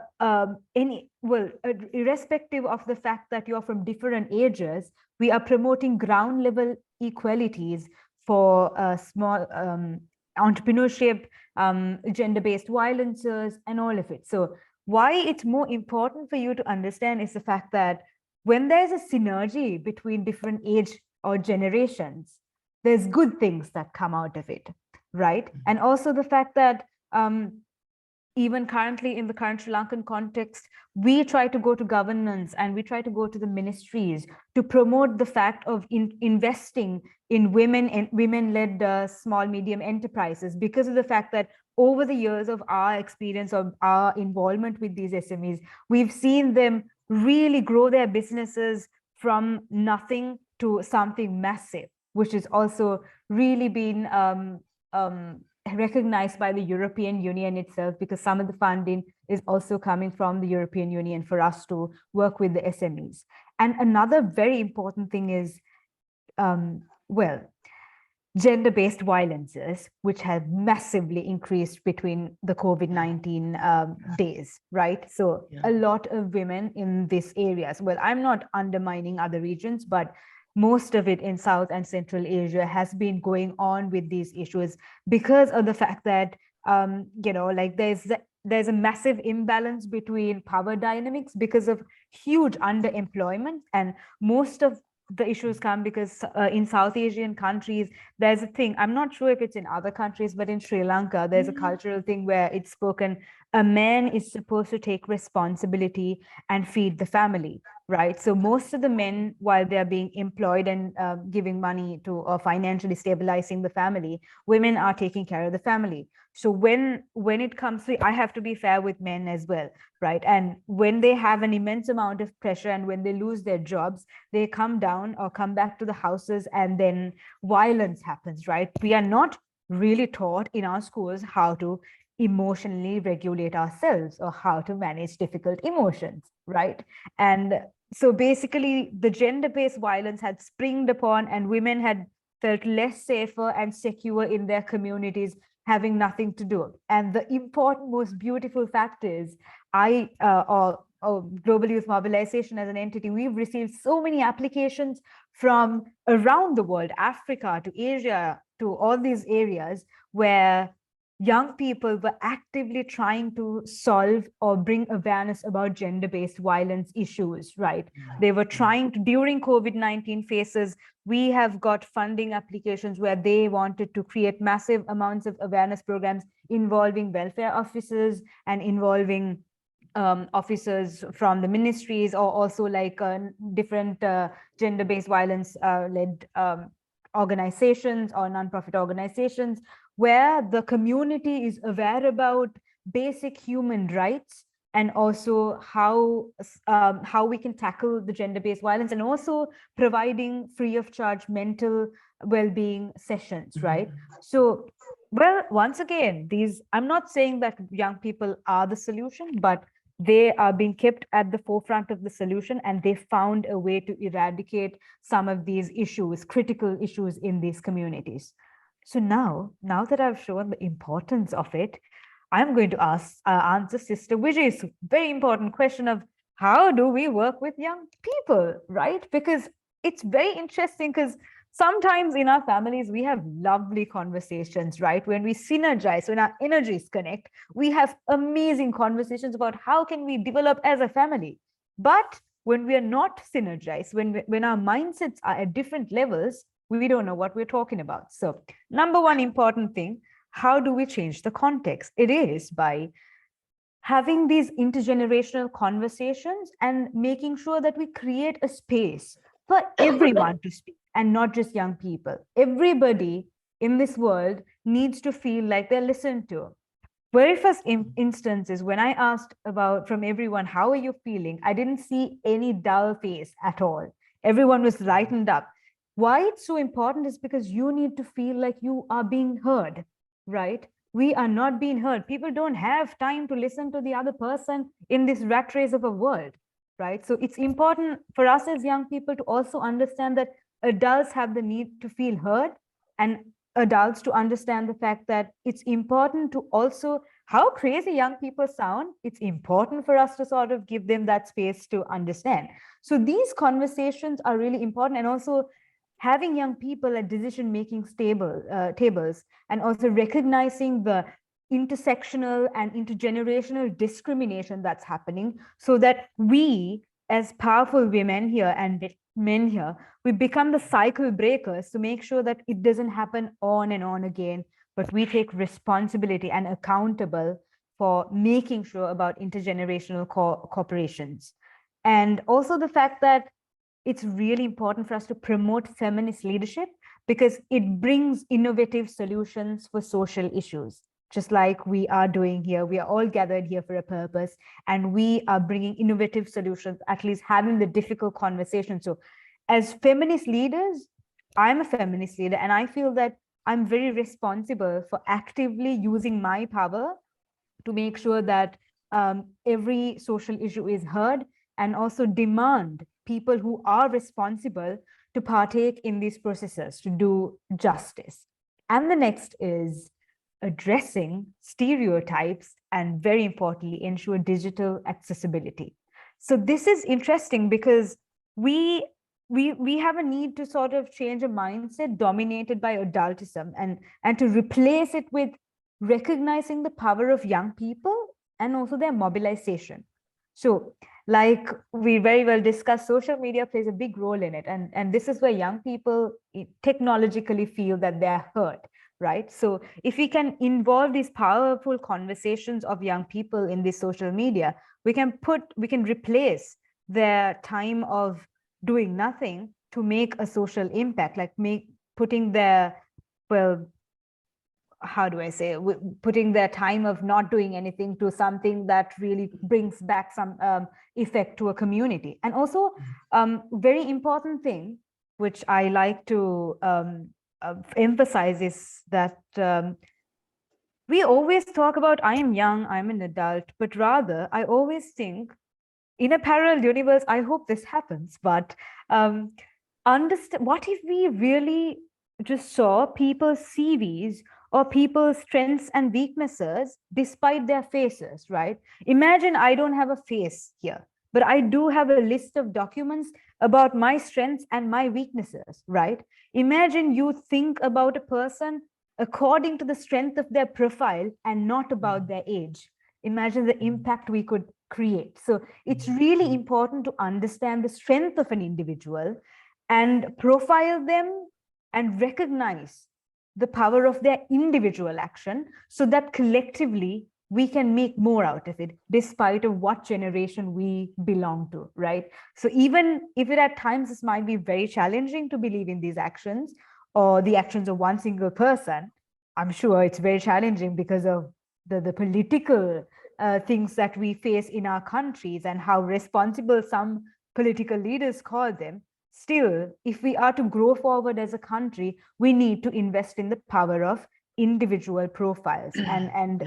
irrespective of the fact that you're from different ages, we are promoting ground level equalities for small entrepreneurship, gender-based violences, and all of it. So why it's more important for you to understand is the fact that when there's a synergy between different age or generations, there's good things that come out of it, right? And also the fact that even currently in the current Sri Lankan context, we try to go to governments and we try to go to the ministries to promote the fact of investing in women and women-led small, medium enterprises, because of the fact that over the years of our experience of our involvement with these SMEs, we've seen them really grow their businesses from nothing to something massive, which has also really been recognized by the European Union itself, because some of the funding is also coming from the European Union for us to work with the SMEs. And another very important thing is, gender-based violences, which have massively increased between the COVID-19 days, right? So a lot of women in these areas, well, I'm not undermining other regions, but most of it in South and Central Asia has been going on with these issues because of the fact that, there's a massive imbalance between power dynamics because of huge underemployment. And most of the issues come because in South Asian countries, there's a thing, I'm not sure if it's in other countries, but in Sri Lanka, there's a cultural thing where it's spoken, a man is supposed to take responsibility and feed the family, right? So most of the men, while they're being employed and giving money to or financially stabilizing the family, women are taking care of the family. So when it comes to, I have to be fair with men as well, right? And when they have an immense amount of pressure and when they lose their jobs, they come down or come back to the houses, and then violence happens, right? We are not really taught in our schools how to emotionally regulate ourselves or how to manage difficult emotions, right? And so basically the gender-based violence had springed upon, and women had felt less safer and secure in their communities, having nothing to do. And the important, most beautiful fact is, Global Youth Mobilization as an entity, we've received so many applications from around the world, Africa to Asia, to all these areas where young people were actively trying to solve or bring awareness about gender-based violence issues, right? They were trying to, during COVID-19 phases, we have got funding applications where they wanted to create massive amounts of awareness programs involving welfare officers and involving officers from the ministries, or also like different gender-based violence led organizations or nonprofit organizations, where the community is aware about basic human rights and also how we can tackle the gender-based violence, and also providing free of charge mental well-being sessions, right? So, well, once again, I'm not saying that young people are the solution, but they are being kept at the forefront of the solution, and they found a way to eradicate some of these issues, critical issues in these communities. So now that I've shown the importance of it, I'm going to answer Sister Vijay's very important question of how do we work with young people, right? Because it's very interesting, because sometimes in our families, we have lovely conversations, right? When we synergize, when our energies connect, we have amazing conversations about how can we develop as a family. But when we are not synergized, when our mindsets are at different levels, we don't know what we're talking about. So number one important thing, how do we change the context? It is by having these intergenerational conversations and making sure that we create a space for everyone to speak and not just young people. Everybody in this world needs to feel like they're listened to. Very first instance is when I asked about from everyone, how are you feeling? I didn't see any dull face at all. Everyone was lightened up. Why it's so important is because you need to feel like you are being heard, right? We are not being heard. People don't have time to listen to the other person in this rat race of a world, right? So it's important for us as young people to also understand that adults have the need to feel heard, and adults to understand the fact that it's important to also, how crazy young people sound, it's important for us to sort of give them that space to understand. So these conversations are really important, and also having young people at decision-making tables, and also recognizing the intersectional and intergenerational discrimination that's happening, so that we as powerful women here and men here, we become the cycle breakers to make sure that it doesn't happen on and on again, but we take responsibility and accountable for making sure about intergenerational cooperations. And also the fact that it's really important for us to promote feminist leadership, because it brings innovative solutions for social issues. Just like we are doing here, we are all gathered here for a purpose, and we are bringing innovative solutions, at least having the difficult conversation. So as feminist leaders, I'm a feminist leader, and I feel that I'm very responsible for actively using my power to make sure that every social issue is heard, and also demand people who are responsible to partake in these processes to do justice. And the next is addressing stereotypes, and very importantly, ensure digital accessibility. So this is interesting because we have a need to sort of change a mindset dominated by adultism, and to replace it with recognizing the power of young people and also their mobilization. So like we very well discussed, social media plays a big role in it. And this is where young people technologically feel that they're heard, right? So if we can involve these powerful conversations of young people in this social media, we can replace their time of doing nothing to make a social impact, like putting their, well, how do I say, putting their time of not doing anything to something that really brings back some effect to a community. And also very important thing, which I like to emphasize, is that we always talk about, I am young, I'm an adult, but rather I always think in a parallel universe, I hope this happens, but understand, what if we really just saw people's CVs or people's strengths and weaknesses despite their faces, right? Imagine I don't have a face here, but I do have a list of documents about my strengths and my weaknesses, right? Imagine you think about a person according to the strength of their profile and not about their age. Imagine the impact we could create. So it's really important to understand the strength of an individual and profile them and recognize the power of their individual action, so that collectively we can make more out of it, despite of what generation we belong to, right? So even if it at times this might be very challenging to believe in these actions or the actions of one single person, I'm sure it's very challenging because of the political things that we face in our countries and how responsible some political leaders call them. Still, if we are to grow forward as a country, we need to invest in the power of individual profiles and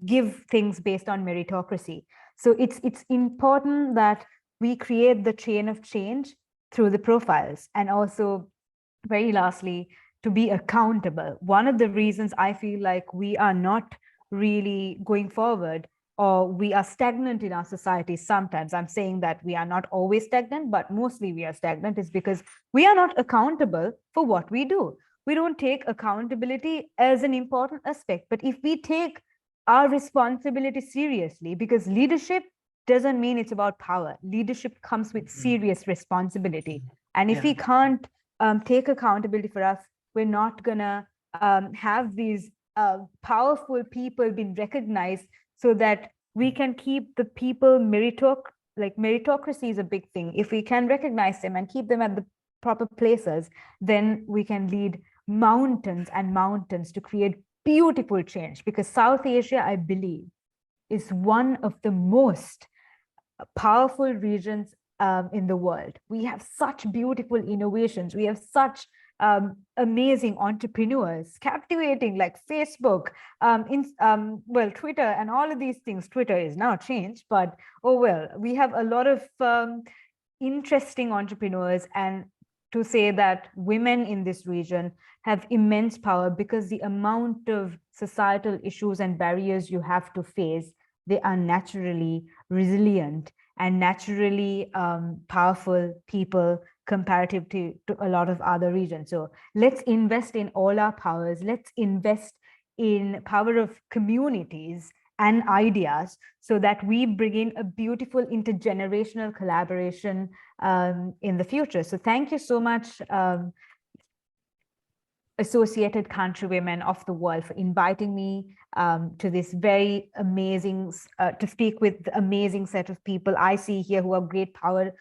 give things based on meritocracy. So it's important that we create the chain of change through the profiles, and also, very lastly, to be accountable. One of the reasons I feel like we are not really going forward, or we are stagnant in our society sometimes, I'm saying that we are not always stagnant, but mostly we are stagnant, is because we are not accountable for what we do. We don't take accountability as an important aspect. But if we take our responsibility seriously, because leadership doesn't mean it's about power. Leadership comes with serious responsibility. And if we can't take accountability for us. We're not gonna have these powerful people being recognized so that we can keep the people meritocracy is a big thing. If we can recognize them and keep them at the proper places, then we can lead mountains and mountains to create beautiful change, because South Asia, I believe, is one of the most powerful regions in the world. We have such beautiful innovations. We have such amazing entrepreneurs, captivating, like Facebook, well, Twitter and all of these things. Twitter is now changed, but oh well, we have a lot of interesting entrepreneurs. And to say that women in this region have immense power, because the amount of societal issues and barriers you have to face, they are naturally resilient and naturally powerful people comparative to a lot of other regions. So let's invest in all our powers. Let's invest in power of communities and ideas so that we bring in a beautiful intergenerational collaboration in the future. So thank you so much, Associated Countrywomen of the World, for inviting me to this very amazing, to speak with the amazing set of people I see here who are great power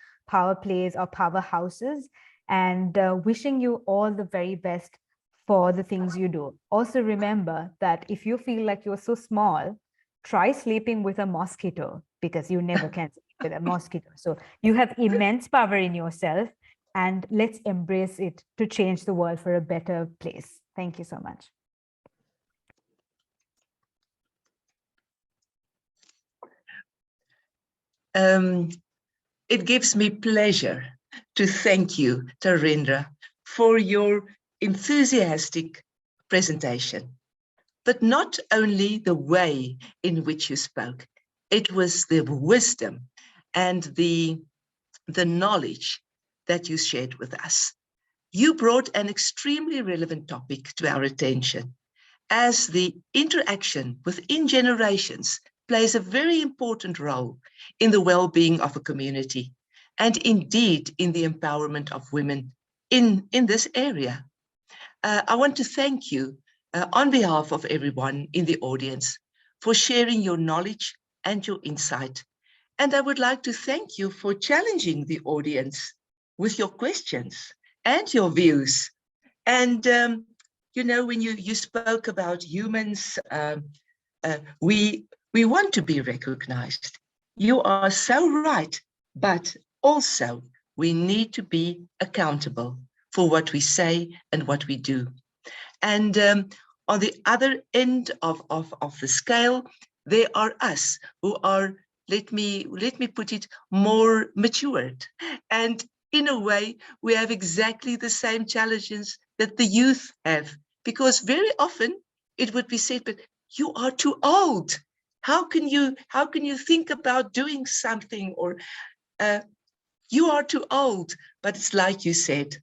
plays or powerhouses, and wishing you all the very best for the things you do. Also remember that if you feel like you're so small, try sleeping with a mosquito, because you never can sleep with a mosquito. So you have immense power in yourself, and let's embrace it to change the world for a better place. Thank you so much. It gives me pleasure to thank you, Tarendra, for your enthusiastic presentation. But not only the way in which you spoke, it was the wisdom and the knowledge that you shared with us. You brought an extremely relevant topic to our attention, as the interaction within generations plays a very important role in the well-being of a community, and indeed in the empowerment of women in this area. I want to thank you on behalf of everyone in the audience for sharing your knowledge and your insight. And I would like to thank you for challenging the audience with your questions and your views. And, you know, when you spoke about humans, we want to be recognized. You are so right, but also we need to be accountable for what we say and what we do. And on the other end of the scale, there are us who are, let me put it, more matured. And in a way, we have exactly the same challenges that the youth have, because very often it would be said, but you are too old. How can you think about doing something? Or you are too old. But it's like you said,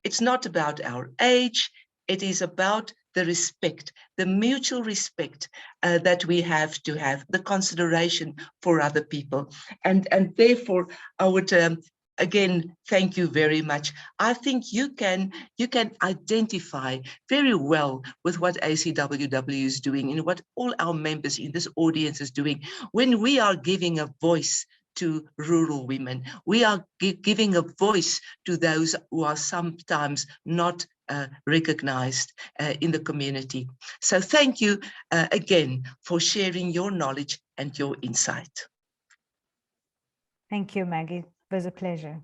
it's not about our age. It is about the respect, the mutual respect that we have to have, the consideration for other people. And therefore, I would again thank you very much. I think you can identify very well with what ACWW is doing and what all our members in this audience is doing when we are giving a voice to rural women. We are giving a voice to those who are sometimes not recognized in the community. So thank you again for sharing your knowledge and your insight. Thank you, Maggie. It was a pleasure.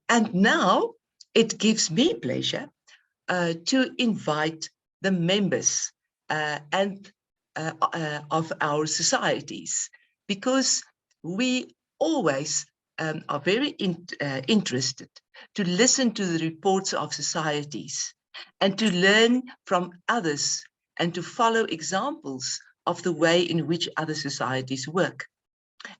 And now it gives me pleasure to invite the members of our societies, because we always are very interested to listen to the reports of societies and to learn from others and to follow examples of the way in which other societies work.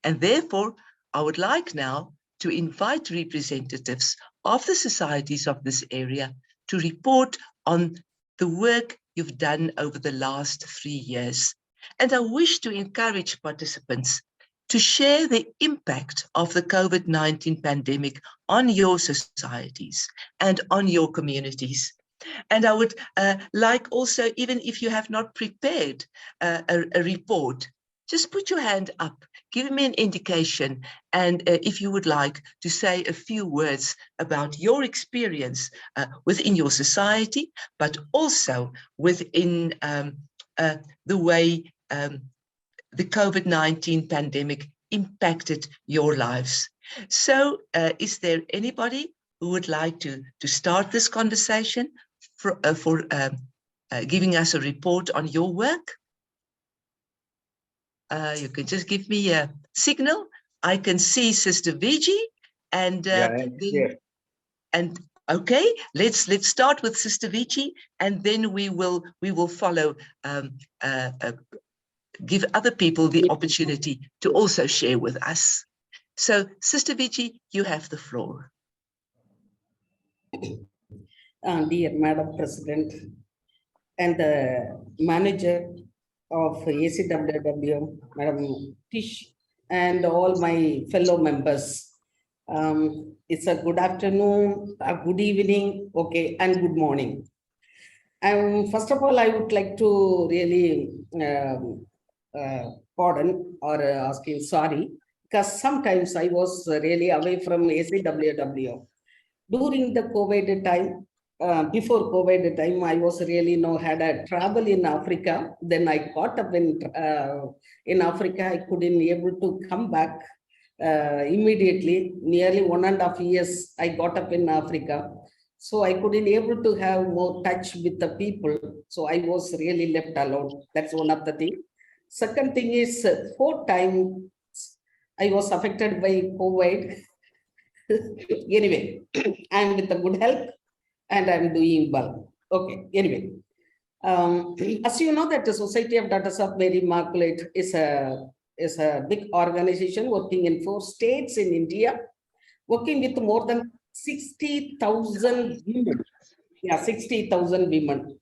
And therefore, I would like now to invite representatives of the societies of this area to report on the work you've done over the last 3 years. And I wish to encourage participants to share the impact of the COVID-19 pandemic on your societies and on your communities. And I would like also, even if you have not prepared a report, just put your hand up, give me an indication, and if you would like to say a few words about your experience within your society, but also within the way the COVID-19 pandemic impacted your lives. So is there anybody who would like to start this conversation for giving us a report on your work? You can just give me a signal. I can see Sister Viji, and okay, let's start with Sister Viji, and then we will follow. Give other people the opportunity to also share with us. So, Sister Viji, you have the floor. Dear Madam President and the manager of ACWW, Madam Tish, and all my fellow members. It's a good afternoon, a good evening, okay, and good morning. First of all, I would like to really pardon or asking sorry, because sometimes I was really away from ACWW. During the COVID time, before COVID time, I was really had a travel in Africa. Then I caught up in Africa. I couldn't able to come back immediately. Nearly 1.5 years I got up in Africa. So I couldn't able to have more touch with the people. So I was really left alone. That's one of the things. Second thing is 4 times I was affected by COVID. Anyway, I'm with a good health and I'm doing well. Okay, anyway. As you know that the Society of Daughters of Mary Immaculate is a big organization working in 4 states in India, working with more than 60,000 women. Yeah, 60,000 women.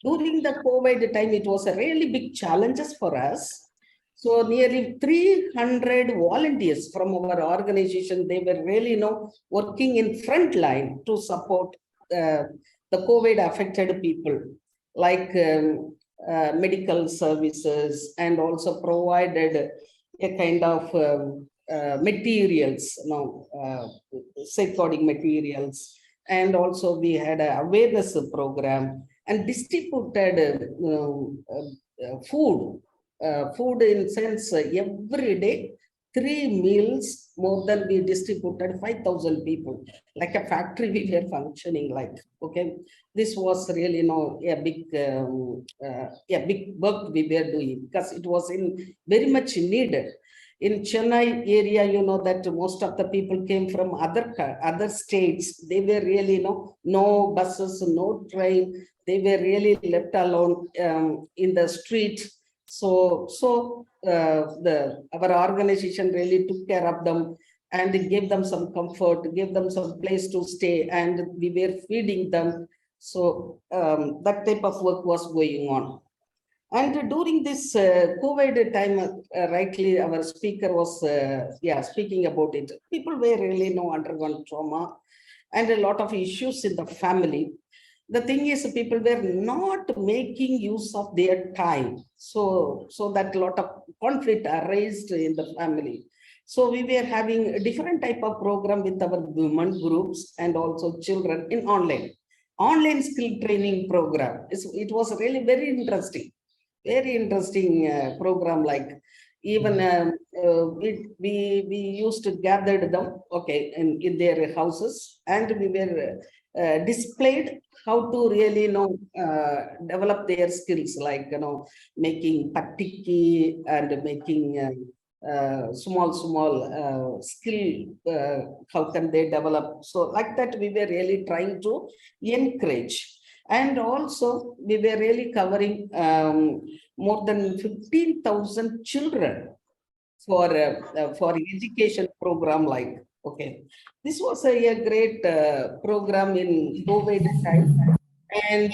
During the COVID time, it was a really big challenges for us. So nearly 300 volunteers from our organization, they were really working in front line to support the COVID affected people, like medical services, and also provided a kind of materials, safeguarding materials. And also we had an awareness program and distributed food in sense every day, 3 meals, more than we distributed 5,000 people, like a factory we were functioning like. Okay, this was really a big work we were doing, because it was very much needed. In Chennai area, that most of the people came from other states. They were really no buses, no train. They were really left alone in the street. So our organization really took care of them and gave them some comfort, gave them some place to stay, and we were feeding them. So that type of work was going on. And during this COVID time, rightly our speaker was speaking about it. People were really undergone trauma and a lot of issues in the family. The thing is, people were not making use of their time. So that a lot of conflict arose in the family. So we were having a different type of program with our women groups and also children in online skill training program. It was really very interesting program. Like even we used to gather them, okay, in their houses, and we were displayed how to really develop their skills, like making patiki and making small skill, how can they develop. So like that we were really trying to encourage. And also we were really covering more than 15,000 children for education program, like. Okay, this was a great program in COVID time, and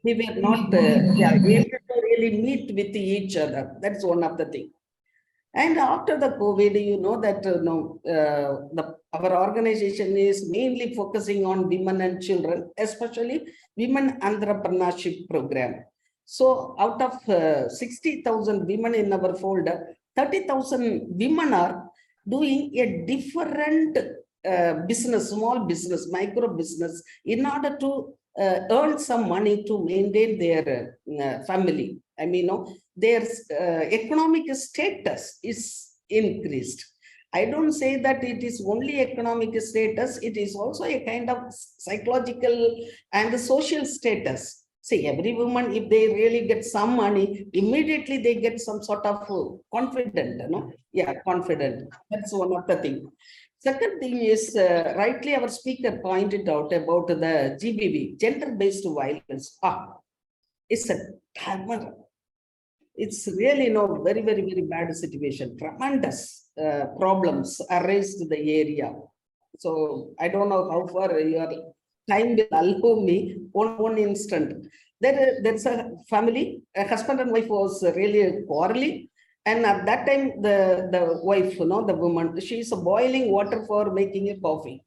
we were not able to really meet with each other. That's one of the things. And after the COVID, you know that our organization is mainly focusing on women and children, especially women entrepreneurship program. So out of 60,000 women in our folder, 30,000 women are doing a different business, small business, micro business, in order to earn some money to maintain their family. I mean, their economic status is increased. I don't say that it is only economic status, it is also a kind of psychological and social status. See, every woman, if they really get some money, immediately they get some sort of confident, Yeah, confident. That's one of the things. Second thing is, rightly our speaker pointed out about the GBV, gender-based violence. It's a hammer. It's really very, very, very bad situation. Tremendous problems arise to the area. So I don't know how far your time will allow me. One instant. There's a family, a husband and wife was really quarreling. And at that time, the wife, the woman, she's boiling water for making a coffee.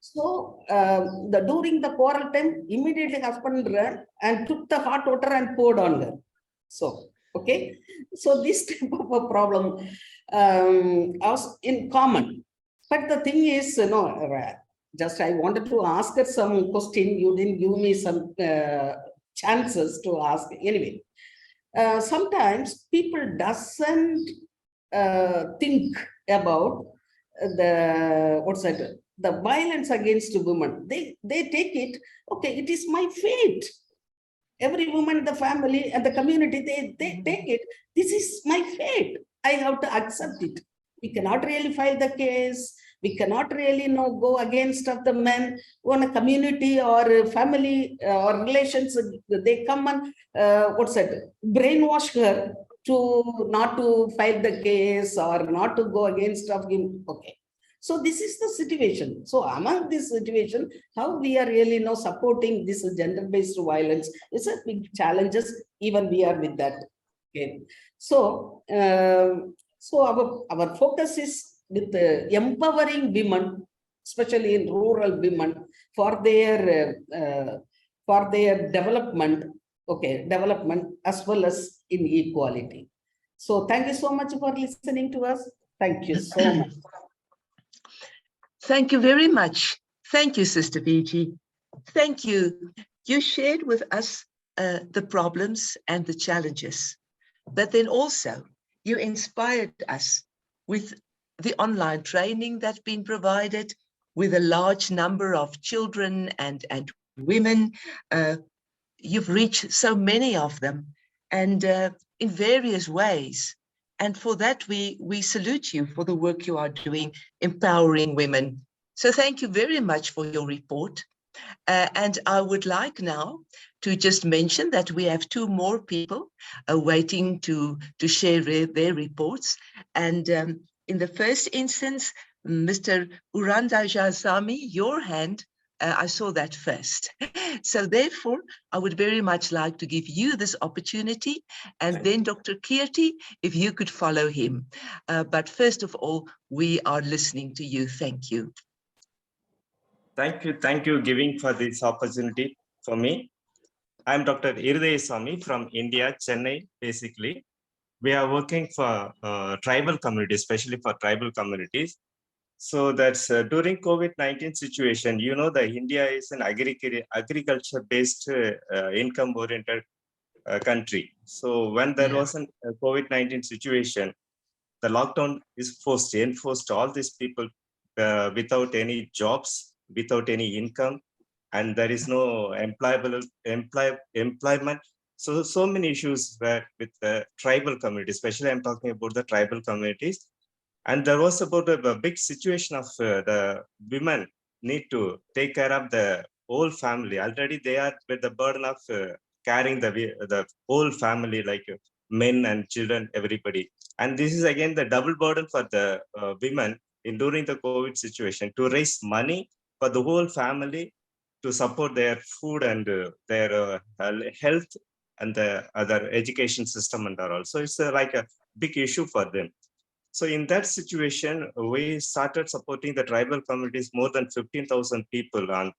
So during the quarrel time, immediately husband ran and took the hot water and poured on her. So, okay. So this type of a problem was in common. But the thing is, just I wanted to ask her some question. You didn't give me some chances to ask. Anyway, sometimes people doesn't think about the violence against women. They take it, okay, it is my fate. Every woman in the family and the community, they take it, this is my fate. I have to accept it. We cannot really file the case. We cannot really go against of the men on a community or family or relations. They come and brainwash her to not to file the case or not to go against of him. Okay. So this is the situation. So among this situation, how we are really supporting this gender-based violence is a big challenges. Even we are with that. Okay. So our focus is with empowering women, especially in rural women, for their development. Okay, development as well as in equality. So thank you so much for listening to us. Thank you so much. Thank you very much. Thank you, Sister Viji. Thank you. You shared with us the problems and the challenges, but then also you inspired us with the online training that's been provided, with a large number of children and women. You've reached so many of them, and in various ways. And for that, we salute you for the work you are doing, empowering women. So thank you very much for your report. And I would like now to just mention that we have two more people waiting to share their reports. And in the first instance, Mr. Urandajasamy, your hand, I saw that first. So therefore, I would very much like to give you this opportunity, and then Dr. Kirti, if you could follow him. But first of all, we are listening to you. Thank you. Thank you giving for this opportunity for me. I'm Dr. Irudayasamy from India, Chennai, basically. We are working for tribal communities, especially for tribal communities. So that's during COVID-19 situation, the India is an agriculture-based, income-oriented country. So when there was a COVID-19 situation, the lockdown is enforced all these people without any jobs, without any income, and there is no employment. So many issues were with the tribal community, especially I'm talking about the tribal communities. And there was about a big situation of the women need to take care of the whole family. Already they are with the burden of carrying the whole family, like men and children, everybody. And this is again the double burden for the women during the COVID situation, to raise money for the whole family to support their food and their health and the other education system and all. So it's like a big issue for them. So in that situation, we started supporting the tribal communities, more than 15,000 people on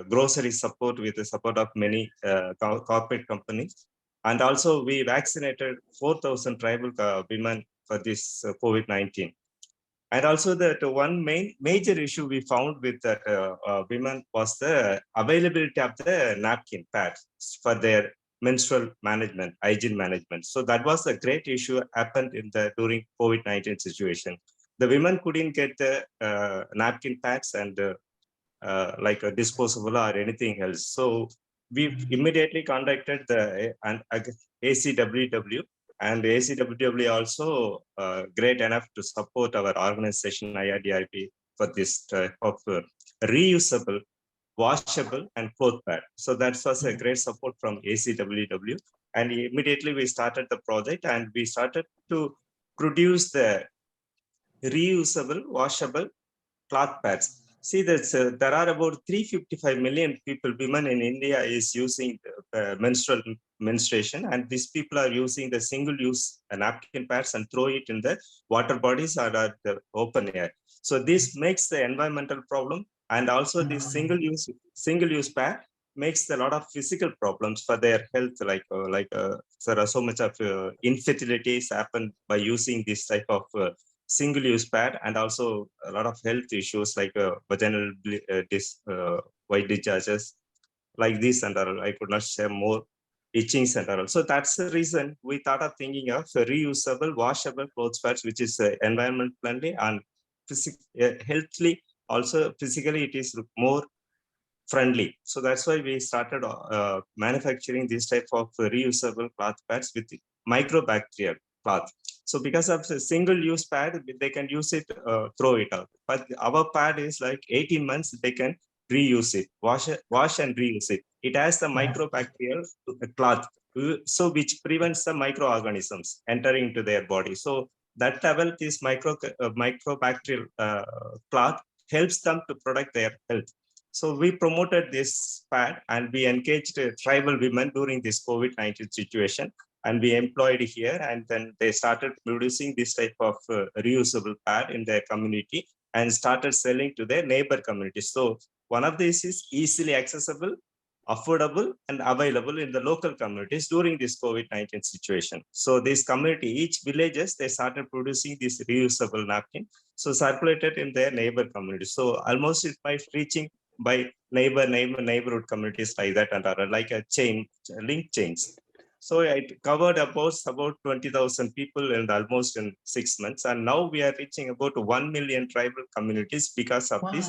grocery support with the support of many corporate companies. And also we vaccinated 4,000 tribal women for this COVID-19. And also that one major issue we found with that women was the availability of the napkin pads for their menstrual management, hygiene management. So that was a great issue happened in the during COVID-19 situation. The women couldn't get the napkin pads and like a disposable or anything else. So we immediately contacted the ACWW, and ACWW also great enough to support our organization IRDIP for this type of reusable, washable and cloth pad. So that was a great support from ACWW. And immediately we started the project and we started to produce the reusable, washable cloth pads. See that there are about 355 million people, women in India is using menstruation, and these people are using the single-use napkin pads and throw it in the water bodies or at the open air. So this makes the environmental problem, and also this single-use pad makes a lot of physical problems for their health, like there are so much of infertilities happen by using this type of single-use pad, and also a lot of health issues like vaginal white discharges like this, and I could not share more, itchings and all. So that's the reason we thought of thinking of reusable, washable clothes pads, which is environment friendly and healthily. Also physically, it is more friendly. So that's why we started manufacturing this type of reusable cloth pads with microbacterial cloth. So because of the single-use pad, they can use it, throw it out. But our pad is like 18 months, they can reuse it, wash and reuse it. It has the microbacterial cloth, so which prevents the microorganisms entering into their body. So that level, this microbacterial cloth helps them to protect their health. So we promoted this pad and we engaged tribal women during this COVID-19 situation, and we employed here, and then they started producing this type of reusable pad in their community and started selling to their neighbor communities. So one of these is easily accessible, affordable and available in the local communities during this COVID-19 situation. So this community, each villages, they started producing this reusable napkin, so circulated in their neighbor communities. So almost it by reaching by neighborhood communities like that, and are like a chain, link chains. So it covered about 20,000 people and almost in 6 months. And now we are reaching about 1 million tribal communities because of this.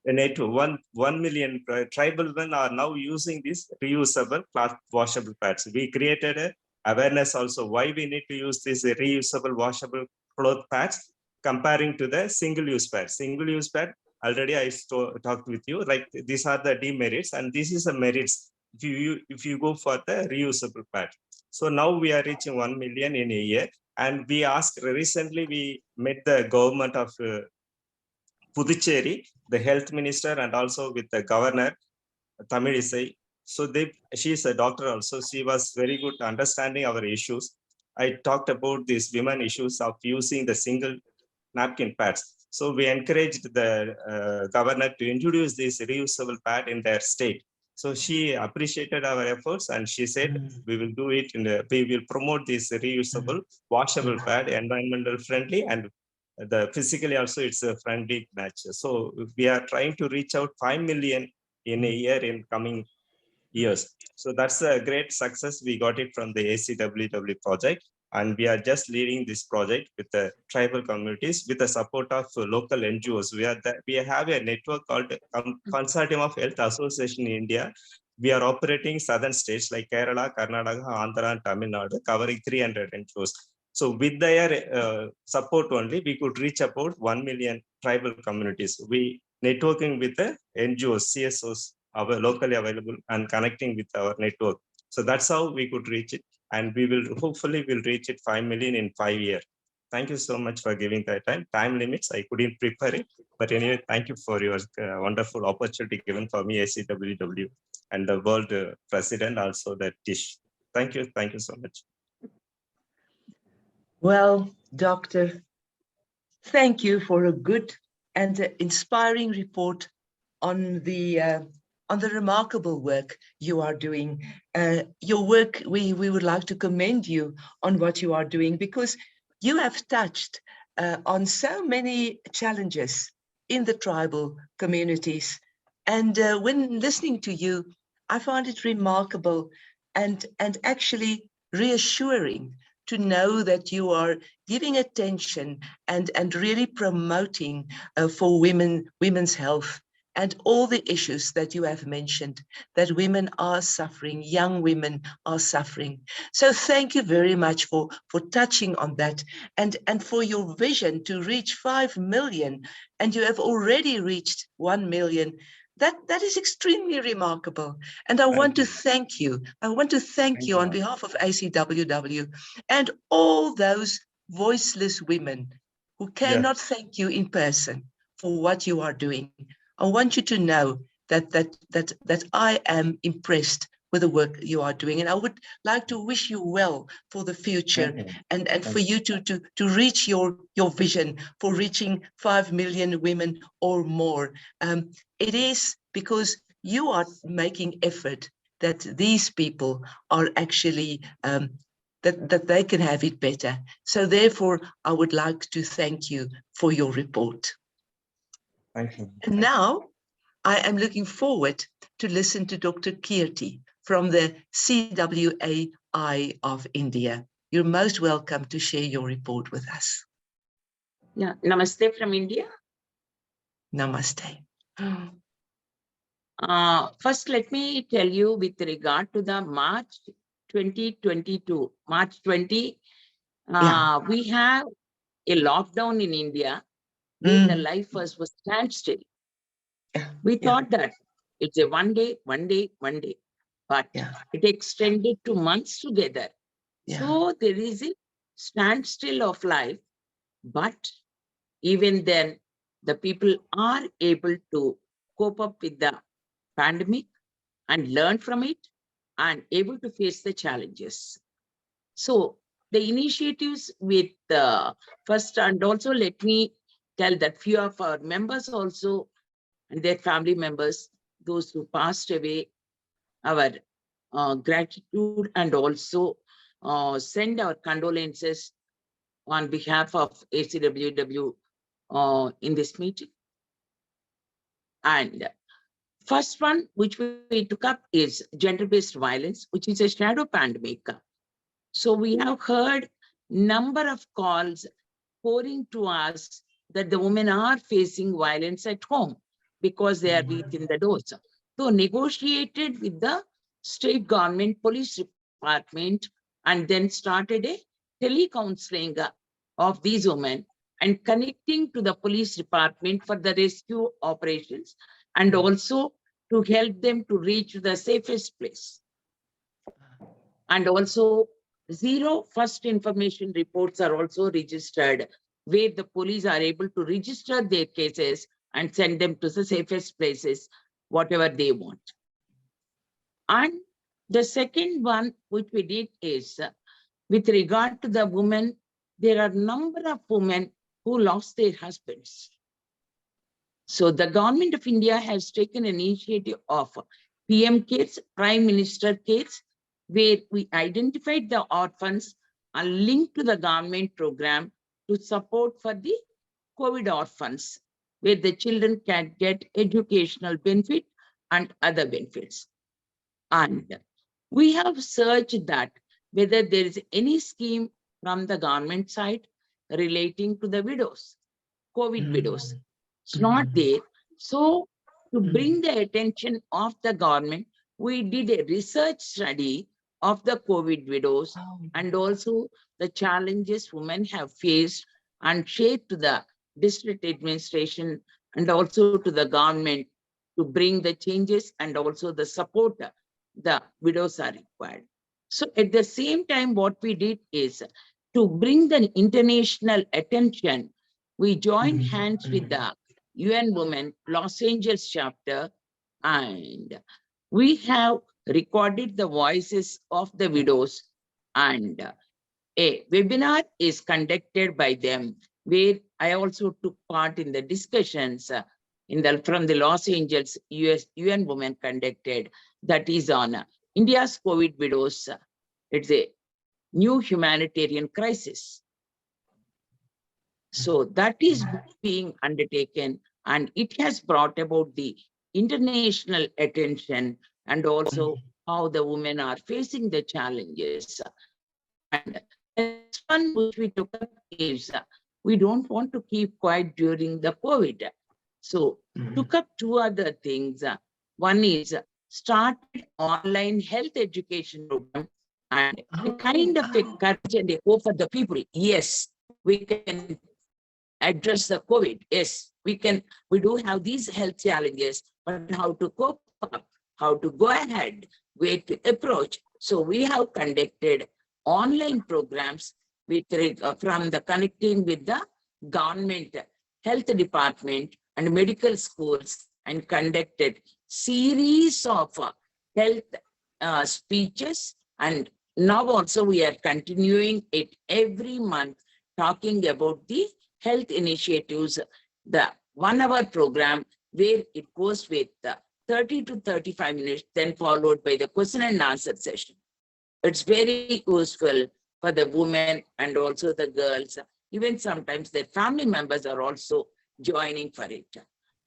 Network. 1 million tribal men are now using this reusable cloth washable pads. We created a awareness also why we need to use this reusable washable cloth pads comparing to the single-use pad. Single-use pad, already I talked with you, like these are the demerits and this is the merits if you go for the reusable pad. So now we are reaching 1 million in a year, and we asked recently, we met the government of Puducherry, the health minister, and also with the governor, Tamilisai. So she is a doctor also. She was very good understanding our issues. I talked about these women issues of using the single napkin pads. So we encouraged the governor to introduce this reusable pad in their state. So she appreciated our efforts and she said, we will do it we will promote this reusable, washable pad, environmental friendly, and the physically also it's a friendly match. So we are trying to reach out 5 million in a year in coming years. So that's a great success. We got it from the ACWW project. And we are just leading this project with the tribal communities with the support of local NGOs. We have a network called Consortium of Health Association in India. We are operating southern states like Kerala, Karnataka, Andhra, and Tamil Nadu, covering 300 NGOs. So with their support only, we could reach about 1 million tribal communities. We networking with the NGOs, CSOs, our locally available, and connecting with our network. So that's how we could reach it. And we will hopefully will reach it 5 million in 5 years. Thank you so much for giving that time. Time limits, I couldn't prepare it. But anyway, thank you for your wonderful opportunity given for me, ACWW, and the world president, also the Tish. Thank you so much. Well, Doctor, thank you for a good and inspiring report on the remarkable work you are doing. Your work, we would like to commend you on what you are doing, because you have touched on so many challenges in the tribal communities. And when listening to you, I find it remarkable and actually reassuring to know that you are giving attention and really promoting for women's health and all the issues that you have mentioned, that women are suffering, young women are suffering. So thank you very much for touching on that and for your vision to reach 5 million, and you have already reached 1 million. That is extremely remarkable. And I want to thank you. I want to thank you on behalf of ACWW and all those voiceless women who cannot thank you in person for what you are doing. I want you to know that I am impressed with the work you are doing, and I would like to wish you well for the future and for you to reach your vision for reaching 5 million women or more. It is because you are making effort that these people are actually that they can have it better. So therefore, I would like to thank you for your report. Thank you. And now I am looking forward to listen to Dr. Kirti from the CWAI of India. You're most welcome to share your report with us. Yeah, namaste from India. Namaste. First, let me tell you with regard to the March 2022, March 20, we have a lockdown in India where the life was standstill. We thought that it's a one day, but it extended to months together. So there is a standstill of life, but even then the people are able to cope up with the pandemic and learn from it and able to face the challenges. So the initiatives with first, and also let me tell that few of our members also and their family members, those who passed away, our gratitude and also send our condolences on behalf of ACWW in this meeting. And first one which we took up is gender-based violence, which is a shadow pandemic. So we have heard number of calls pouring to us that the women are facing violence at home because they are within the doors. So negotiated with the state government, police department, and then started a tele-counseling of these women and connecting to the police department for the rescue operations and also to help them to reach the safest place. And also 0 first information reports are also registered, where the police are able to register their cases and send them to the safest places, whatever they want. And the second one which we did is with regard to the women, there are a number of women who lost their husbands. So the government of India has taken an initiative of PM Cares, Prime Minister Cares, where we identified the orphans and linked to the government program to support for the COVID orphans, where the children can get educational benefit and other benefits. And we have searched that whether there is any scheme from the government side relating to the widows, COVID widows. It's not there. So to bring the attention of the government, we did a research study of the COVID widows and also the challenges women have faced and shared to the district administration and also to the government to bring the changes and also the support the widows are required. So at the same time, what we did is to bring the international attention, we joined hands with the UN Women Los Angeles chapter, and we have recorded the voices of the widows, and a webinar is conducted by them where I also took part in the discussions from the Los Angeles UN Women conducted, that is on India's COVID widows. It's a new humanitarian crisis. So that is being undertaken, and it has brought about the international attention and also how the women are facing the challenges. And this one which we took up is we don't want to keep quiet during the COVID. So took up two other things. One is started online health education program, and kind of encourage and a hope for the people. Yes, we can address the COVID. Yes, we do have these health challenges, but how to cope up, how to go ahead, way to approach. So we have conducted online programs with from the connecting with the government health department and medical schools, and conducted series of health speeches. And now also we are continuing it every month, talking about the health initiatives, the 1 hour program where it goes with 30 to 35 minutes, then followed by the question and answer session. It's very useful for the women and also the girls. Even sometimes their family members are also joining for it.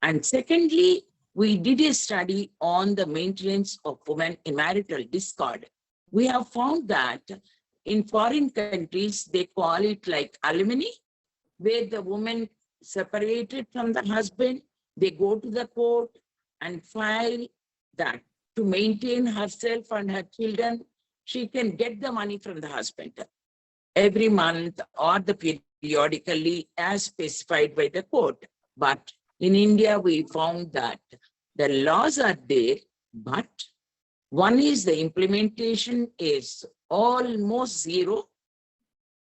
And secondly, we did a study on the maintenance of women in marital discord. We have found that in foreign countries, they call it like alimony, where the woman separated from the husband, they go to the court and file that to maintain herself and her children. She can get the money from the husband every month or the periodically as specified by the court. But in India, we found that the laws are there, but one is the implementation is almost zero.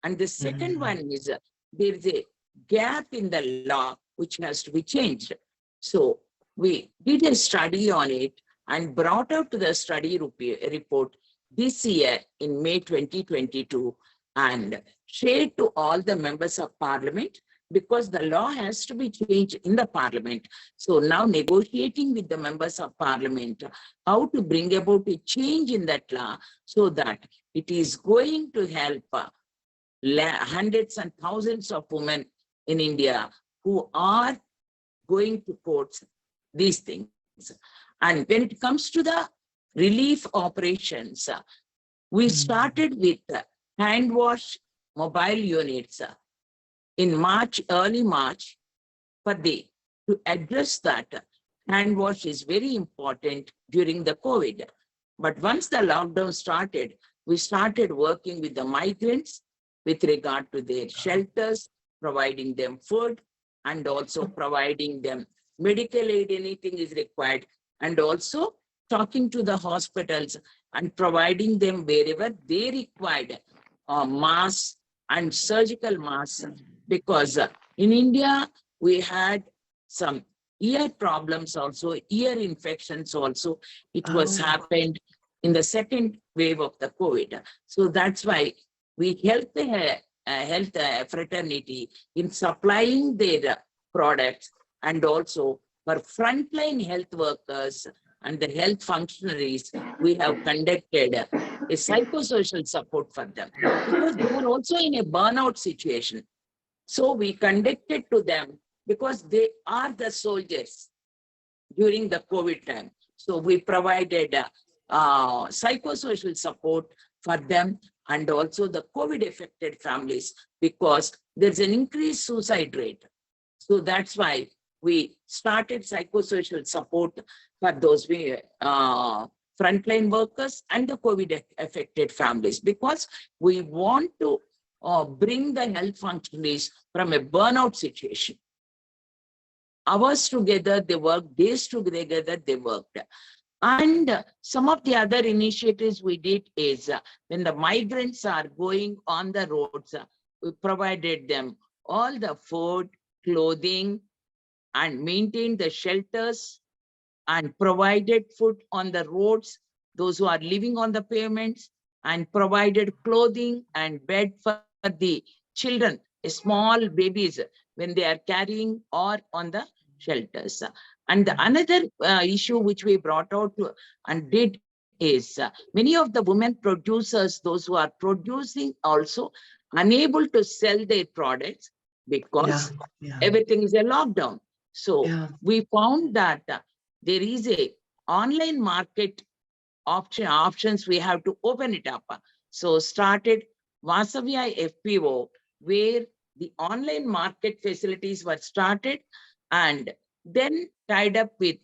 And the second one is there is a gap in the law which has to be changed. So we did a study on it and brought out to the study report this year in May 2022 and shared to all the members of parliament, because the law has to be changed in the parliament. So now negotiating with the members of parliament, how to bring about a change in that law so that it is going to help hundreds and thousands of women in India who are going to courts, these things. And when it comes to the relief operations, we started with hand wash mobile units in March, early March, to address that. Hand wash is very important during the COVID. But once the lockdown started, we started working with the migrants with regard to their shelters, providing them food, and also providing them medical aid, anything is required, and also talking to the hospitals and providing them wherever they required masks and surgical masks, because in India, we had some ear problems also, ear infections also. It was happened in the second wave of the COVID. So that's why we help the health fraternity in supplying their products, and also for frontline health workers and the health functionaries, we have conducted a psychosocial support for them, because they are also in a burnout situation. So we conducted to them because they are the soldiers during the COVID time. So we provided psychosocial support for them and also the COVID affected families, because there's an increased suicide rate. So that's why we started psychosocial support for those frontline workers and the COVID affected families, because we want to bring the health functionaries from a burnout situation. Hours together, they worked, days together, they worked. And some of the other initiatives we did is when the migrants are going on the roads, we provided them all the food, clothing, and maintained the shelters and provided food on the roads, those who are living on the pavements, and provided clothing and bed for the children small babies when they are carrying or on the shelters. And the another issue which we brought out and did is many of the women producers, those who are producing also unable to sell their products because everything is a lockdown. So we found that there is a online market options, we have to open it up. So started Vasavya FPO, where the online market facilities were started and then tied up with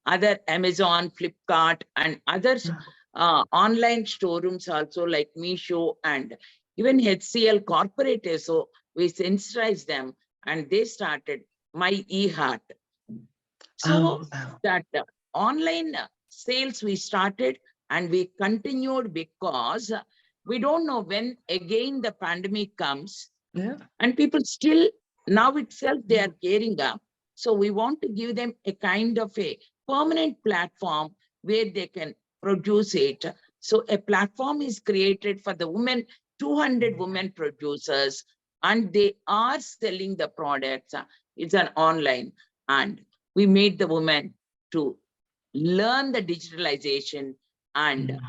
other Amazon, Flipkart, and others online showrooms also like Meesho and even HCL corporate. So we sensitized them and they started My eHeart. So that online sales we started and we continued because we don't know when again the pandemic comes and people still now itself they are gearing up. So we want to give them a kind of a permanent platform where they can produce it. So a platform is created for the women, 200 women producers, and they are selling the products. It's an online, and we made the women to learn the digitalization and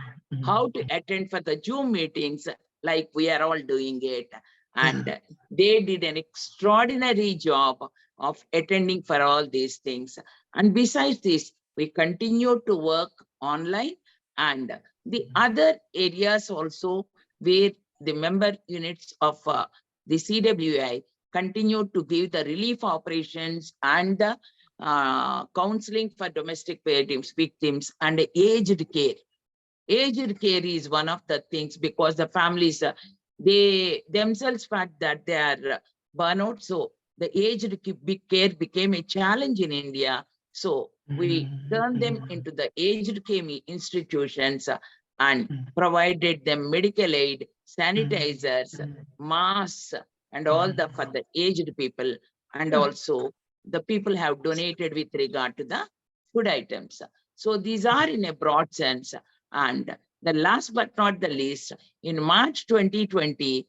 how to attend for the Zoom meetings like we are all doing it. And they did an extraordinary job of attending for all these things. And besides this, we continue to work online and the other areas also where the member units of the CWI continue to give the relief operations and the counseling for domestic victims and aged care. Aged care is one of the things because the families, they themselves felt that they are burnout. So the aged care became a challenge in India. So we turned them into the aged care institutions and provided them medical aid, sanitizers, masks, and all the for the aged people. And also the people have donated with regard to the food items. So these are in a broad sense. And the last but not the least, in March 2020,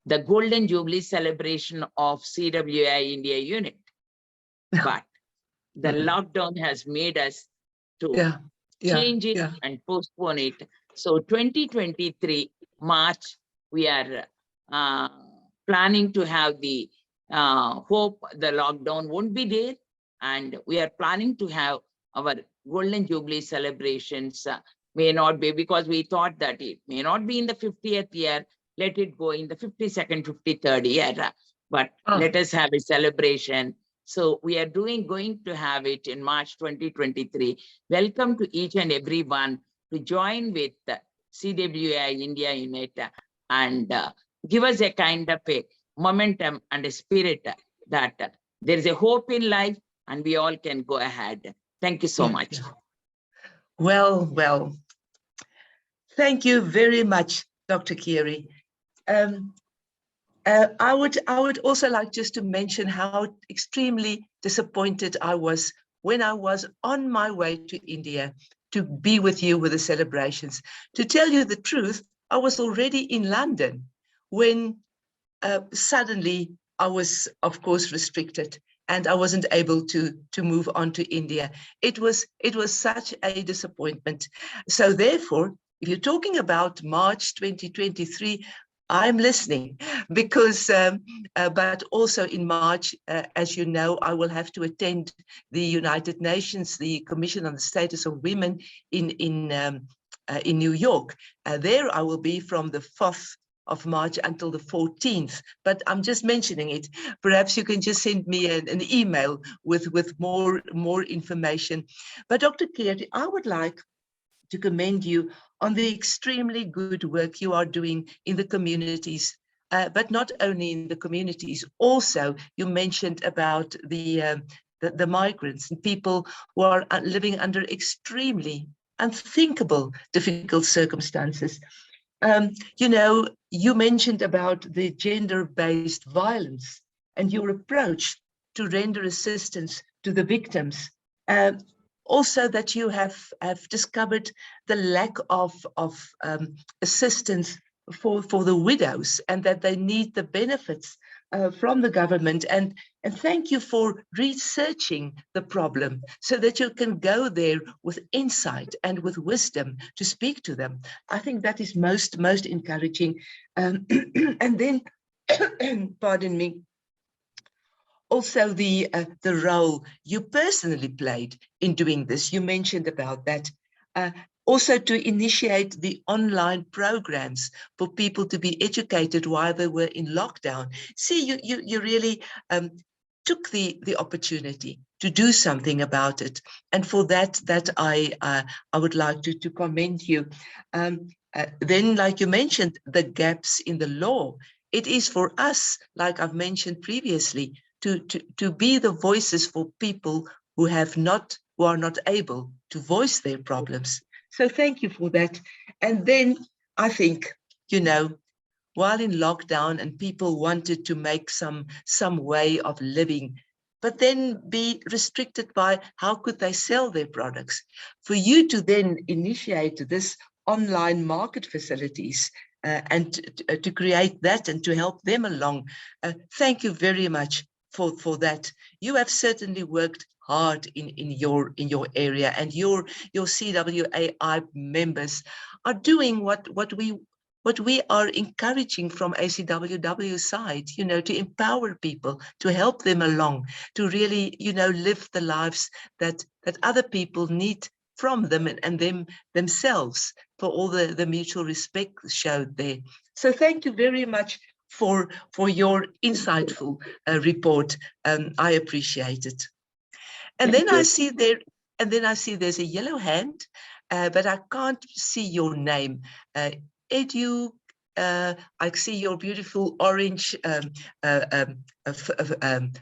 the Golden Jubilee celebration of CWI India unit. But the lockdown has made us to change it and postpone it. So 2023 March, we are planning to have the hope the lockdown won't be there. And we are planning to have our Golden Jubilee celebrations. May not be because we thought that it may not be in the 50th year. Let it go in the 52nd, 53rd year. But let us have a celebration. So we are going to have it in March 2023. Welcome to each and everyone to join with CWI India Unit and give us a kind of a momentum and a spirit that there is a hope in life and we all can go ahead. Thank you so much. Well. Thank you very much, Dr. Kiri. I would also like just to mention how extremely disappointed I was when I was on my way to India to be with you with the celebrations. To tell you the truth, I was already in London when suddenly I was, of course, restricted and I wasn't able to move on to India. It was such a disappointment. So therefore, if you're talking about March 2023, I'm listening because, but also in March, as you know, I will have to attend the United Nations, the Commission on the Status of Women in New York. There I will be from the 4th of March until the 14th, but I'm just mentioning it. Perhaps you can just send me an email with more information. But Dr. Kiri, I would like to commend you on the extremely good work you are doing in the communities, but not only in the communities. Also, you mentioned about the migrants and people who are living under extremely unthinkable, difficult circumstances. You know, you mentioned about the gender-based violence and your approach to render assistance to the victims. Also that you have discovered the lack of assistance for the widows, and that they need the benefits from the government. And thank you for researching the problem so that you can go there with insight and with wisdom to speak to them. I think that is most encouraging. And then, pardon me, also the role you personally played in doing this. You mentioned about that. Also to initiate the online programs for people to be educated while they were in lockdown. See, you really took the opportunity to do something about it. And for that I would like to commend you. Then, like you mentioned, the gaps in the law. It is for us, like I've mentioned previously, to be the voices for people who are not able to voice their problems. So thank you for that. And then I think, while in lockdown and people wanted to make some way of living, but then be restricted by how could they sell their products, for you to then initiate this online market facilities and to create that and to help them along. Thank you very much for that. You have certainly worked hard in your area, and your CWAI members are doing what we are encouraging from ACWW side, to empower people, to help them along, to really, live the lives that other people need from them and themselves, for all the mutual respect showed there. So thank you very much for your insightful report. I appreciate it. And then I see there's a yellow hand, but I can't see your name. Edu, I see your beautiful orange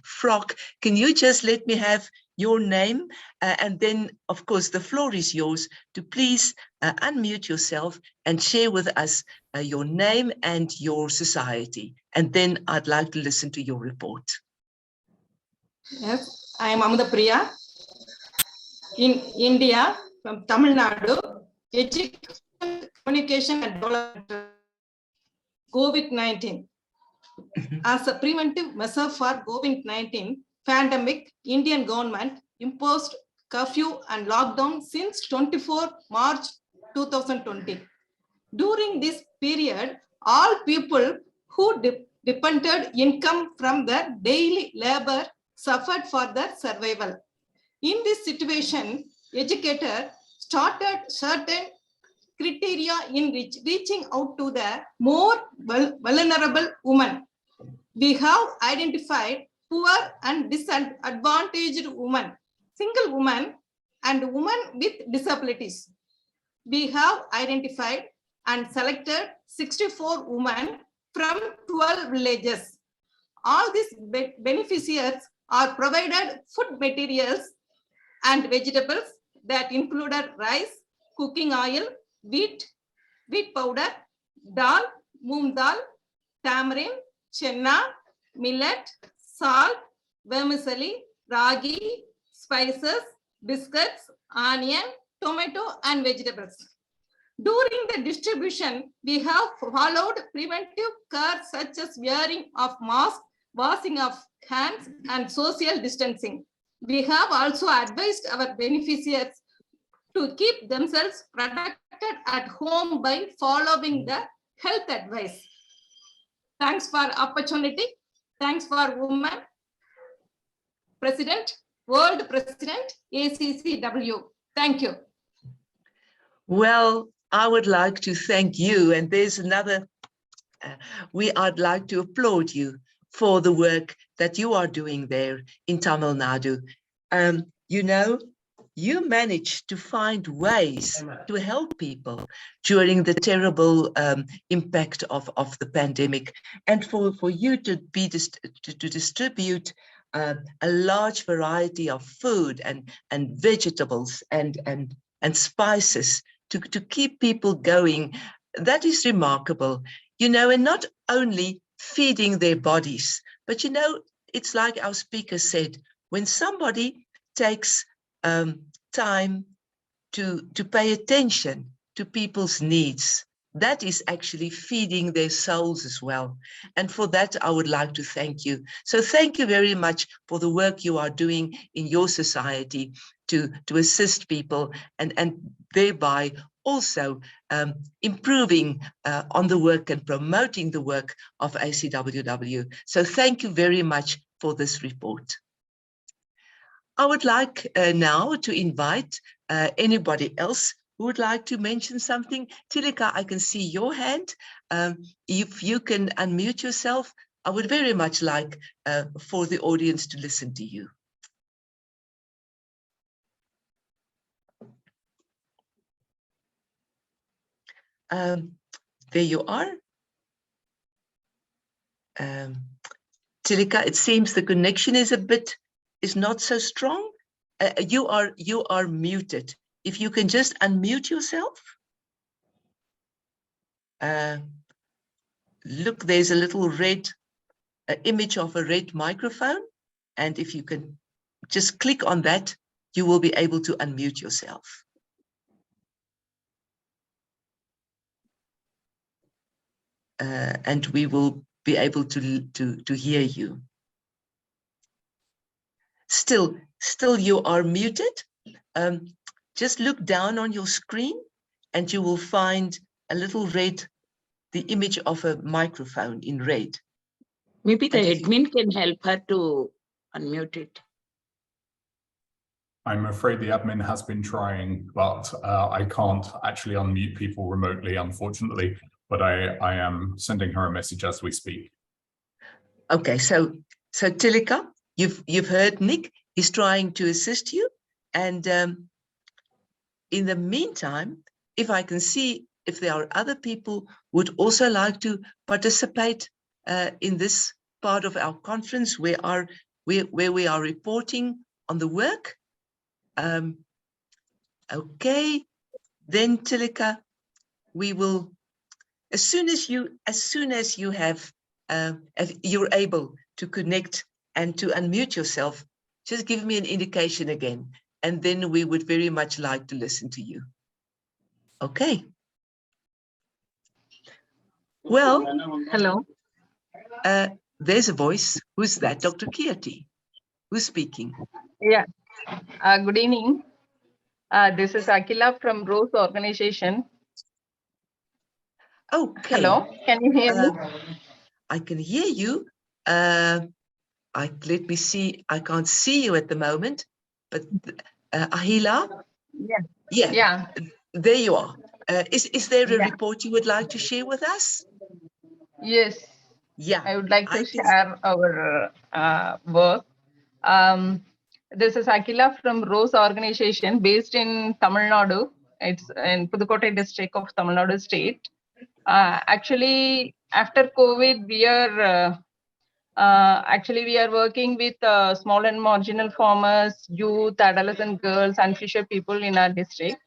frock. Can you just let me have your name? And then, of course, the floor is yours to please unmute yourself and share with us your name and your society. And then I'd like to listen to your report. Yes, I am Amada Priya in India from Tamil Nadu. Education, communication and development. COVID-19. As a preventive measure for COVID-19 pandemic, Indian government imposed curfew and lockdown since 24 March 2020. During this period, all people who depended income from their daily labor suffered for their survival. In this situation, educators started certain criteria in reaching out to the more vulnerable women. We have identified poor and disadvantaged women, single women, and women with disabilities. We have identified and selected 64 women from 12 villages. All these beneficiaries are provided food materials and vegetables that included rice, cooking oil, wheat powder, dal, moong dal, tamarind, chenna, millet, salt, vermicelli, ragi, spices, biscuits, onion, tomato, and vegetables. During the distribution, we have followed preventive care such as wearing of masks, washing of hands, and social distancing. We have also advised our beneficiaries to keep themselves protected at home by following the health advice. Thanks for opportunity. Thanks for women. President, World President, ACCW. Thank you. Well, I would like to thank you. And there's another, I'd like to applaud you for the work that you are doing there in Tamil Nadu. You managed to find ways to help people during the terrible impact of the pandemic, and for you to distribute a large variety of food and vegetables and spices to keep people going. That is remarkable, and not only feeding their bodies, but it's like our speaker said, when somebody takes time to pay attention to people's needs, that is actually feeding their souls as well. And for that, I would like to thank you. So thank you very much for the work you are doing in your society to assist people and thereby also improving on the work and promoting the work of ACWW. So thank you very much for this report. I would like now to invite anybody else who would like to mention something. Tilika, I can see your hand. If you can unmute yourself, I would very much like for the audience to listen to you. There you are. Tilika, it seems the connection is not so strong. You are muted. If you can just unmute yourself. Look, there's a little red image of a red microphone. And if you can just click on that, you will be able to unmute yourself. And we will be able to hear you. Still you are muted. Just look down on your screen and you will find a little red, the image of a microphone in red. Maybe the admin can help her to unmute it. I'm afraid the admin has been trying, but I can't actually unmute people remotely, unfortunately, but I am sending her a message as we speak. Okay, so Tilika, you've heard Nick, he's trying to assist you. And in the meantime, if I can see if there are other people who would also like to participate in this part of our conference where we are reporting on the work. Okay, then Tilika, we will, as soon as you have, if you're able to connect and to unmute yourself, just give me an indication again, and then we would very much like to listen to you. Okay. Well, hello. There's a voice. Who's that? Dr. Kiati. Who's speaking? Yeah. Good evening. This is Akila from Rose Organization. Okay. Hello. Can you hear me? I can hear you. Let me see. I can't see you at the moment, but Ahila? Yeah. Yeah. There you are. Is there a report you would like to share with us? Yes. Yeah. I would like to share our work. This is Akila from Rose Organization based in Tamil Nadu. It's in Pudukkottai district of Tamil Nadu state. Actually, after COVID, we are working with small and marginal farmers, youth, adolescent girls, and fisher people in our district.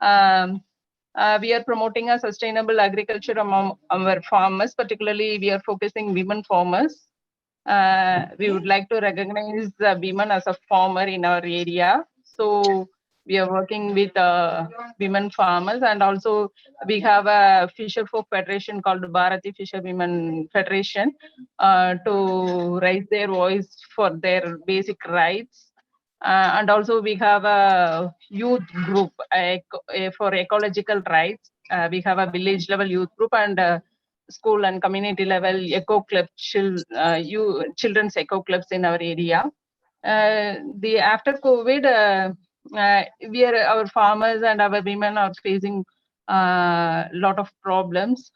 We are promoting a sustainable agriculture among our farmers, particularly we are focusing women farmers. We would like to recognize women as a farmer in our area. So we are working with women farmers, and also we have a Fisher Folk Federation called Bharati Fisher Women Federation to raise their voice for their basic rights. And also we have a youth group for ecological rights. We have a village level youth group and school and community level eco club, children's eco clubs in our area. After COVID, our farmers and our women are facing a lot of problems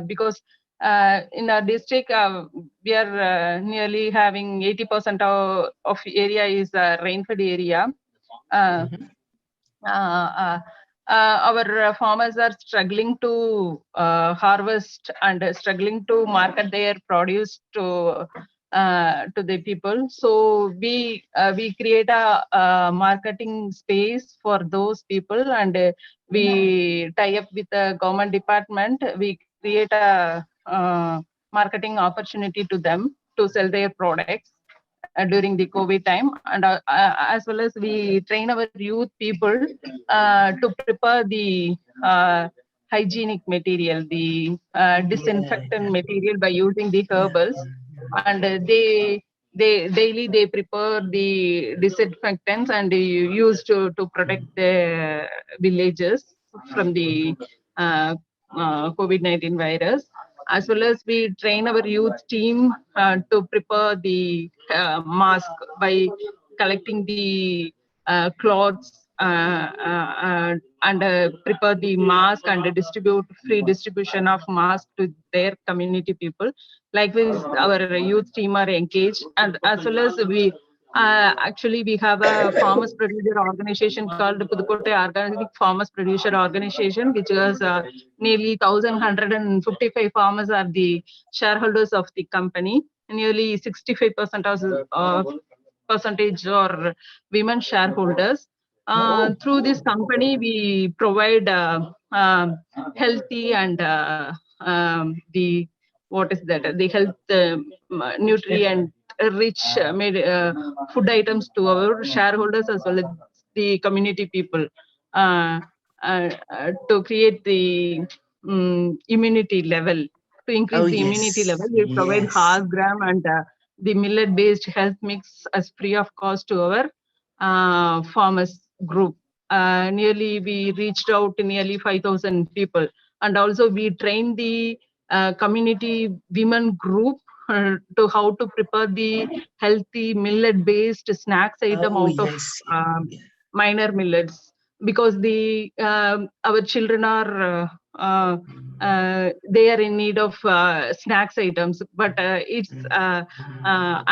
because in our district, we are nearly having 80% of area is rainfed area. Our farmers are struggling to harvest and struggling to market their produce to the people. So we create a marketing space for those people, and we tie up with the government department. We create a marketing opportunity to them to sell their products during the COVID time, and as well as we train our youth people to prepare the hygienic material, the disinfectant material by using the herbals, and they daily they prepare the disinfectants and they use to protect the villages from the COVID-19 virus. As well as we train our youth team to prepare the mask by collecting the cloths and prepare the mask and distribute free distribution of mask to their community people. Likewise, our youth team are engaged, and as well as we actually we have a farmers producer organization called Pudukkottai Organic Farmers Producer Organization, which was nearly 1,155 farmers are the shareholders of the company. Nearly 65% of percentage or women shareholders. Through this company, we provide healthy and the what is that? The health nutrient rich food items to our shareholders as well as the community people to create the immunity level. To increase the immunity level, we provide half gram and the millet-based health mix as free of cost to our farmers group. Nearly we reached out to nearly 5,000 people, and also we trained the community women group to how to prepare the healthy millet-based snacks item out of minor millets, because the our children are they are in need of snacks items, but it's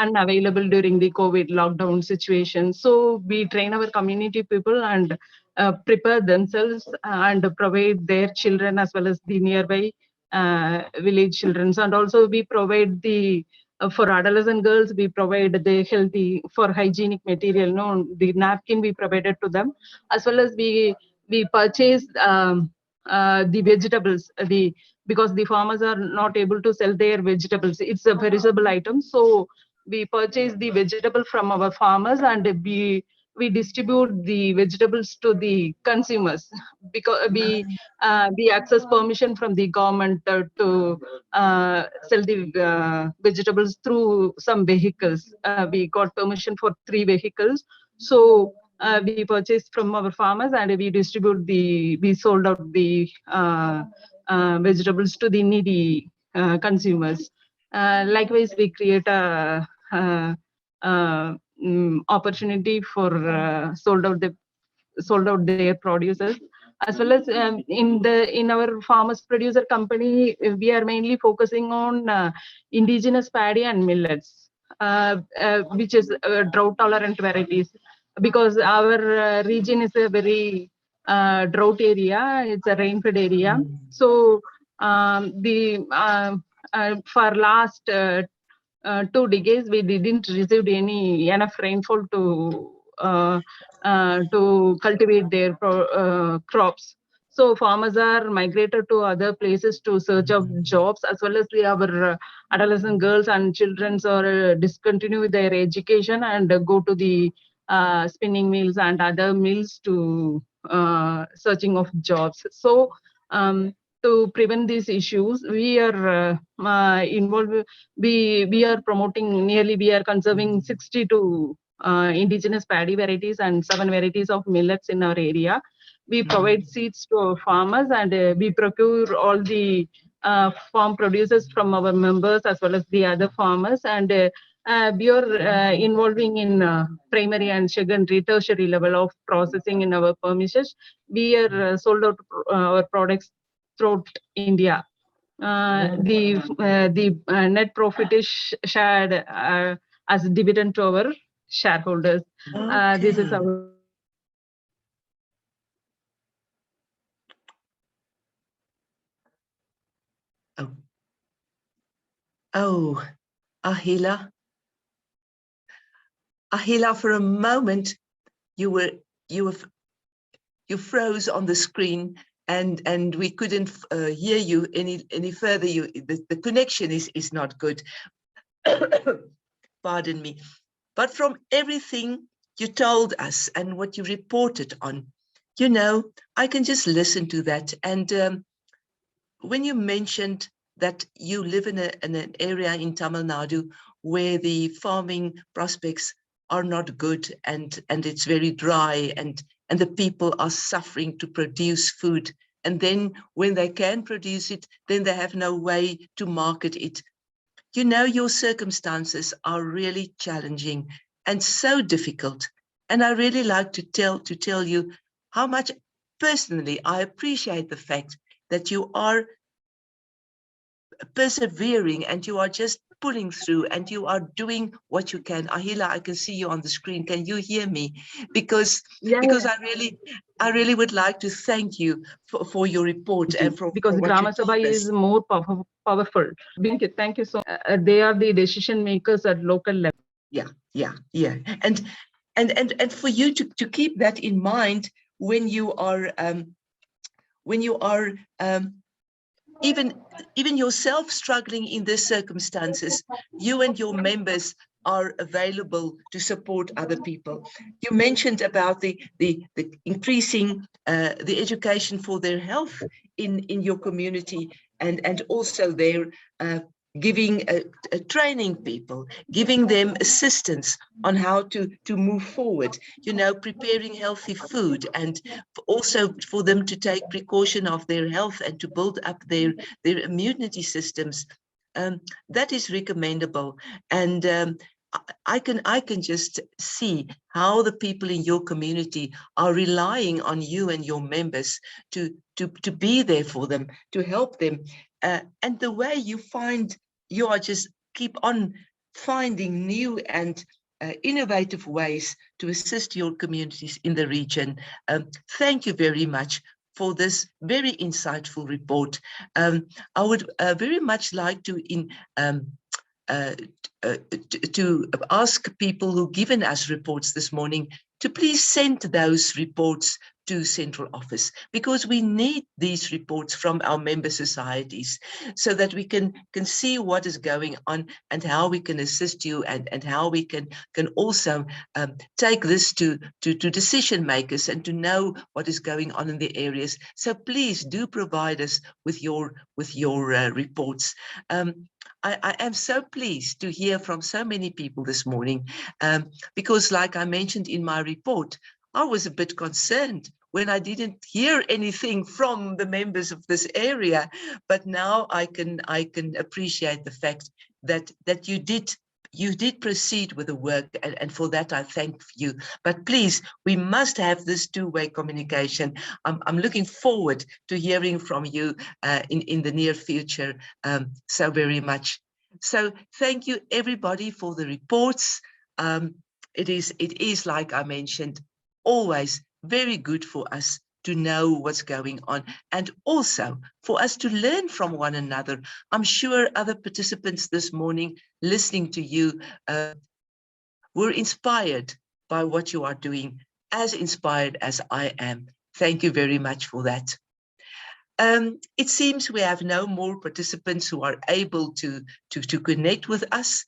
unavailable during the COVID lockdown situation. So we train our community people and prepare themselves and provide their children as well as the nearby village children. And also we provide the for adolescent girls, we provide the healthy for hygienic material, no, the napkin we provided to them, as well as we purchase the vegetables, because the farmers are not able to sell their vegetables. It's a perishable item, so we purchase the vegetable from our farmers and we distribute the vegetables to the consumers, because we access permission from the government to sell the vegetables through some vehicles. We got permission for 3 vehicles, so we purchased from our farmers and we sold out the vegetables to the needy consumers. Likewise, we create a opportunity for sold out their producers, as well as in our farmers producer company, we are mainly focusing on indigenous paddy and millets, which is drought tolerant varieties, because our region is a very drought area, it's a rain-fed area. So for last 2 decades, we didn't receive enough rainfall to cultivate their crops. So farmers are migrated to other places to search of jobs, as well as our adolescent girls and children are discontinue their education and go to the spinning mills and other mills to searching of jobs. So to prevent these issues, we are involved. We are promoting we are conserving 62 indigenous paddy varieties and 7 varieties of millets in our area. We provide seeds to our farmers and we procure all the farm producers from our members as well as the other farmers, and we are involving in primary and secondary, tertiary level of processing in our premises. We are sold out our products throughout India. The net profit is shared as dividend to our shareholders. This is our. Oh, Ahila. Ahila, for a moment, you froze on the screen and we couldn't hear you any further. The connection is not good. Pardon me. But from everything you told us and what you reported on, I can just listen to that. And when you mentioned that you live in an area in Tamil Nadu where the farming prospects are not good and it's very dry and the people are suffering to produce food. And then when they can produce it, then they have no way to market it. You know, your circumstances are really challenging and so difficult. And I really like to tell you how much personally I appreciate the fact that you are persevering and you are just pulling through and you are doing what you can. Ahila, I can see you on the screen. Can you hear me? Because I really would like to thank you for your report and for because for Grama Sabha is more powerful. Thank you so much. They are the decision makers at local level. Yeah. And for you to keep that in mind when you are even yourself struggling in these circumstances, you and your members are available to support other people. You mentioned about the increasing the education for their health in your community and also their giving training people, giving them assistance on how to move forward, you know, preparing healthy food and also for them to take precaution of their health and to build up their immunity systems. That is recommendable. And I can just see how the people in your community are relying on you and your members to be there for them, to help them. And the way you are just keep on finding new and innovative ways to assist your communities in the region. Thank you very much for this very insightful report. I would very much like to ask people who've given us reports this morning to please send those reports to Central Office, because we need these reports from our member societies so that we can see what is going on and how we can assist you and how we can also take this to decision makers and to know what is going on in the areas. So please do provide us with your reports. I am so pleased to hear from so many people this morning because, like I mentioned in my report, I was a bit concerned when I didn't hear anything from the members of this area, but now I can appreciate the fact that you did proceed with the work, and for that I thank you. But please, we must have this two-way communication. I'm looking forward to hearing from you in the near future so very much. So thank you everybody for the reports. It is like I mentioned, always very good for us to know what's going on and also for us to learn from one another. I'm sure other participants this morning listening to you were inspired by what you are doing, as inspired as I am. Thank you very much for that. It seems we have no more participants who are able to connect with us.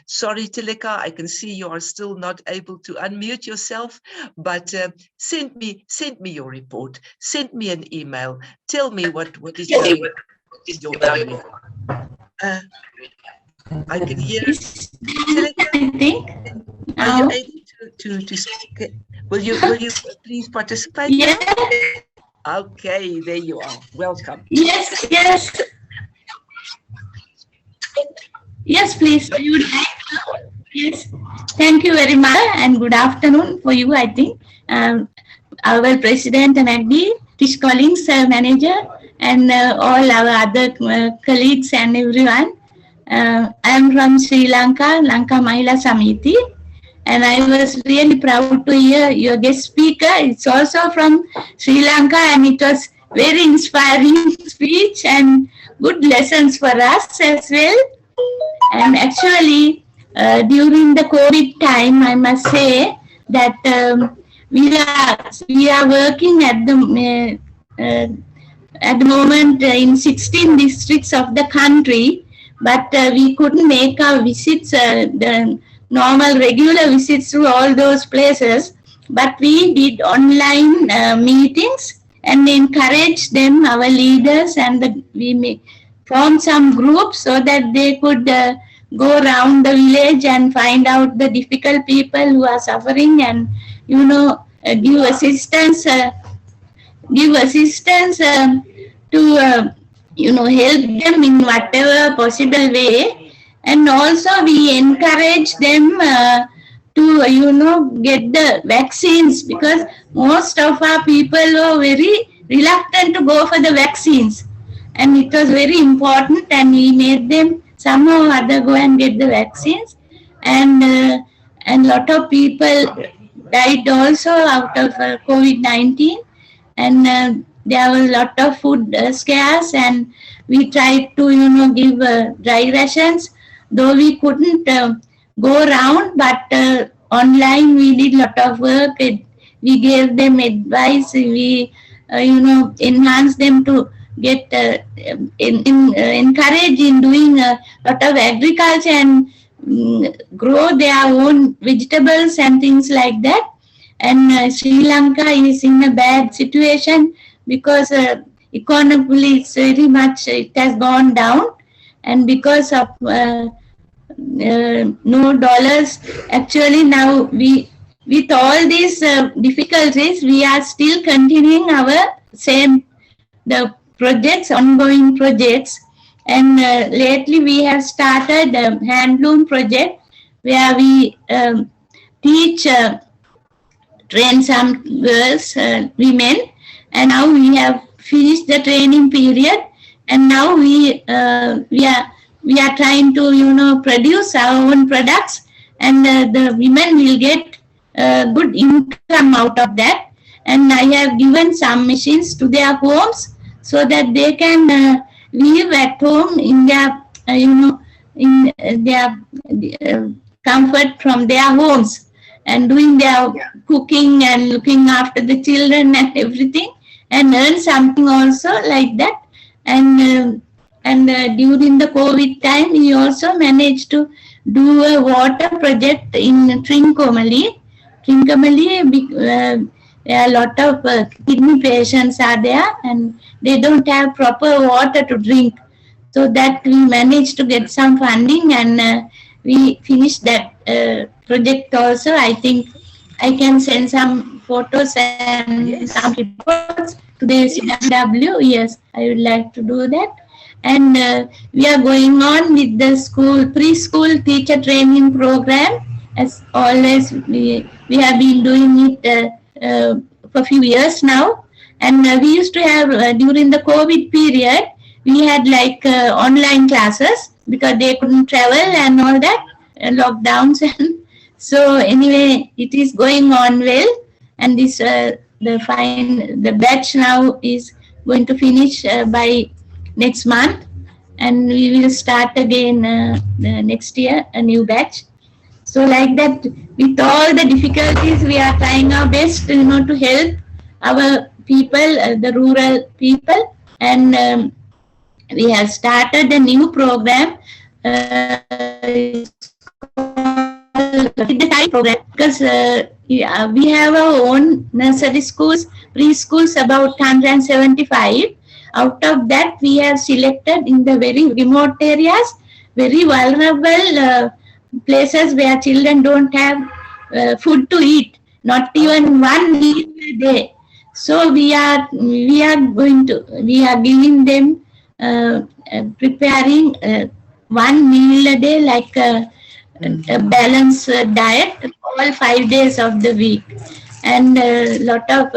Sorry, Tilika, I can see you are still not able to unmute yourself, but send me your report, send me an email, tell me what is going on in your area. I can hear Tilika. I think. Are you able to speak? Will you please participate? Yeah. Okay, there you are. Welcome. Yes. Yes, please. I would like to. Yes. Thank you very much and good afternoon for you, I think. Our president and Magdie, Tish Collins, manager, and all our other colleagues and everyone. I am from Sri Lanka, Lanka Mahila Samiti. And I was really proud to hear your guest speaker. It's also from Sri Lanka, and it was very inspiring speech and good lessons for us as well. And actually, during the COVID time, I must say that we are working at the moment in 16 districts of the country, but we couldn't make our visits, the normal regular visits to all those places, but we did online meetings and encourage them, our leaders, and we may form some groups so that they could go around the village and find out the difficult people who are suffering, and give assistance to help them in whatever possible way. And also we encourage them to get the vaccines, because most of our people were very reluctant to go for the vaccines, and it was very important, and we made them somehow or other go and get the vaccines. And lot of people died also out of COVID-19, and there was a lot of food scarce, and we tried to give dry rations, though we couldn't go around, but online we did a lot of work. We gave them advice, we enhanced them to get encouraged in doing a lot of agriculture and grow their own vegetables and things like that. And Sri Lanka is in a bad situation because economically it's very much, it has gone down, and because of no dollars, actually now with all these difficulties, we are still continuing our the projects, ongoing projects. And lately we have started a handloom project where we teach, train some girls, women, and now we have finished the training period, and now we are trying to produce our own products, and the women will get good income out of that. And I have given some machines to their homes so that they can live at home in their in their comfort from their homes, and doing their cooking and looking after the children and everything, and earn something also like that. And during the COVID time, we also managed to do a water project in Trincomalee. A lot of kidney patients are there, and they don't have proper water to drink. So that we managed to get some funding, and we finished that project also. I think I can send some photos and some reports to the ACWW. Yes, I would like to do that. And we are going on with the preschool teacher training program. As always, we have been doing it for a few years now. And we used to have, during the COVID period, we had like online classes because they couldn't travel and all that, lockdowns. And so anyway, it is going on well. And this the batch now is going to finish by next month. And we will start again next year, a new batch. So like that, with all the difficulties, we are trying our best, to help our people, the rural people. And we have started a new program. It's called the Time program, because we have our own nursery schools, preschools, about 175. Out of that, we have selected in the very remote areas, very vulnerable places where children don't have food to eat, not even one meal a day. So we are giving them preparing one meal a day, like a balanced diet, all 5 days of the week. And a lot of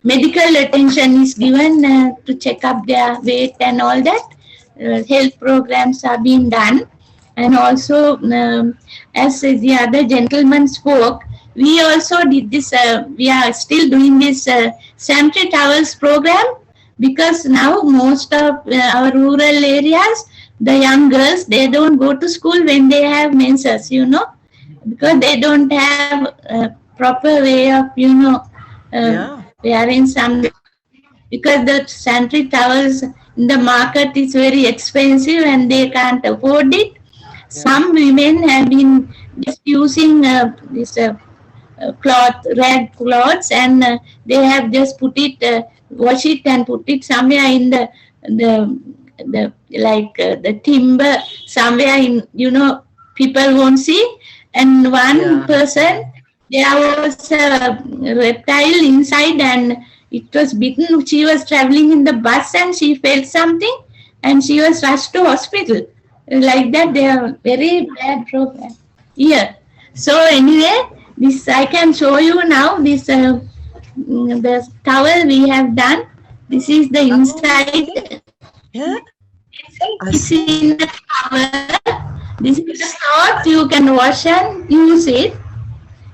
medical attention is given to check up their weight and all that. Health programs are being done. And also, as the other gentleman spoke, we also did this, we are still doing this sanitary towels program, because now most of our rural areas, the young girls, they don't go to school when they have menses, because they don't have a proper way of, wearing some, because the sanitary towels in the market is very expensive and they can't afford it. Some women have been just using this rag cloths, and they have just put it wash it and put it somewhere in the timber somewhere in, people won't see. And one person, there was a reptile inside and it was bitten. She was traveling in the bus and she felt something and she was rushed to hospital. Like that, they are very bad program. Yeah. So anyway, this I can show you now. This the towel we have done. This is the inside. Yeah. It's in the towel. This is the cloth. You can wash and use it.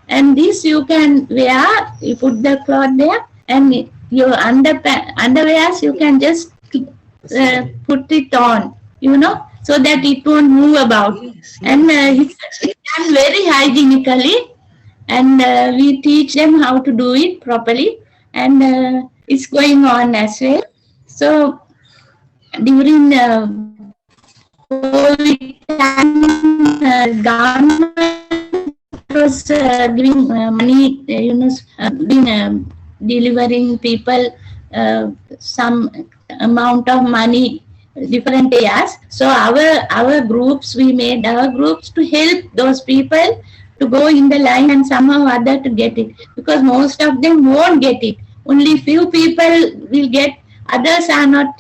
And this you can wear. You put the cloth there, and your underwears you can just put it on. So that it won't move about. And it's done very hygienically. And we teach them how to do it properly, and it's going on as well. So during COVID time, government was giving money, delivering people some amount of money, different areas. So our groups, we made our groups to help those people to go in the line and somehow or other to get it, because most of them won't get it. Only few people will get, others are not,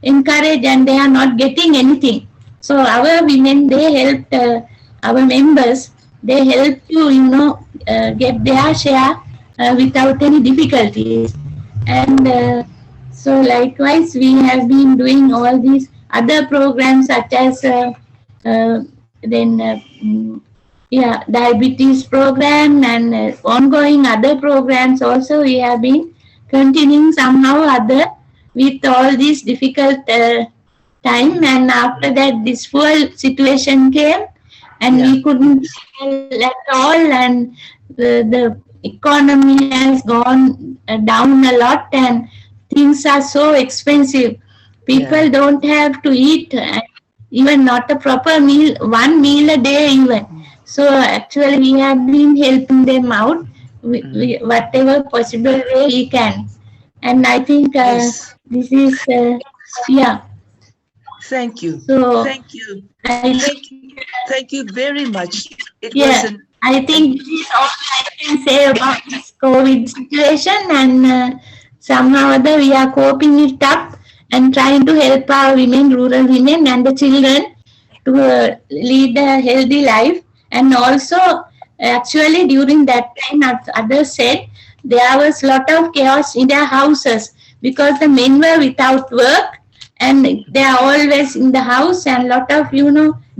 encouraged and they are not getting anything. So our women, they helped our members, they helped to, get their share without any difficulties. And so likewise, we have been doing all these other programs such as diabetes program and ongoing other programs also we have been continuing somehow or other with all these difficult time. And after that, this fuel situation came and we couldn't sell at all, and the economy has gone down a lot and things are so expensive. People don't have to eat, even not a proper meal, one meal a day even. So actually we have been helping them out whatever possible way we can. And I think this is, Thank you. So thank you. Thank you very much. It was I think this is all I can say about this COVID situation, and somehow or other we are coping it up and trying to help our women, rural women and the children to lead a healthy life. And also, actually, during that time, as others said, there was a lot of chaos in their houses because the men were without work and they are always in the house, and a lot of,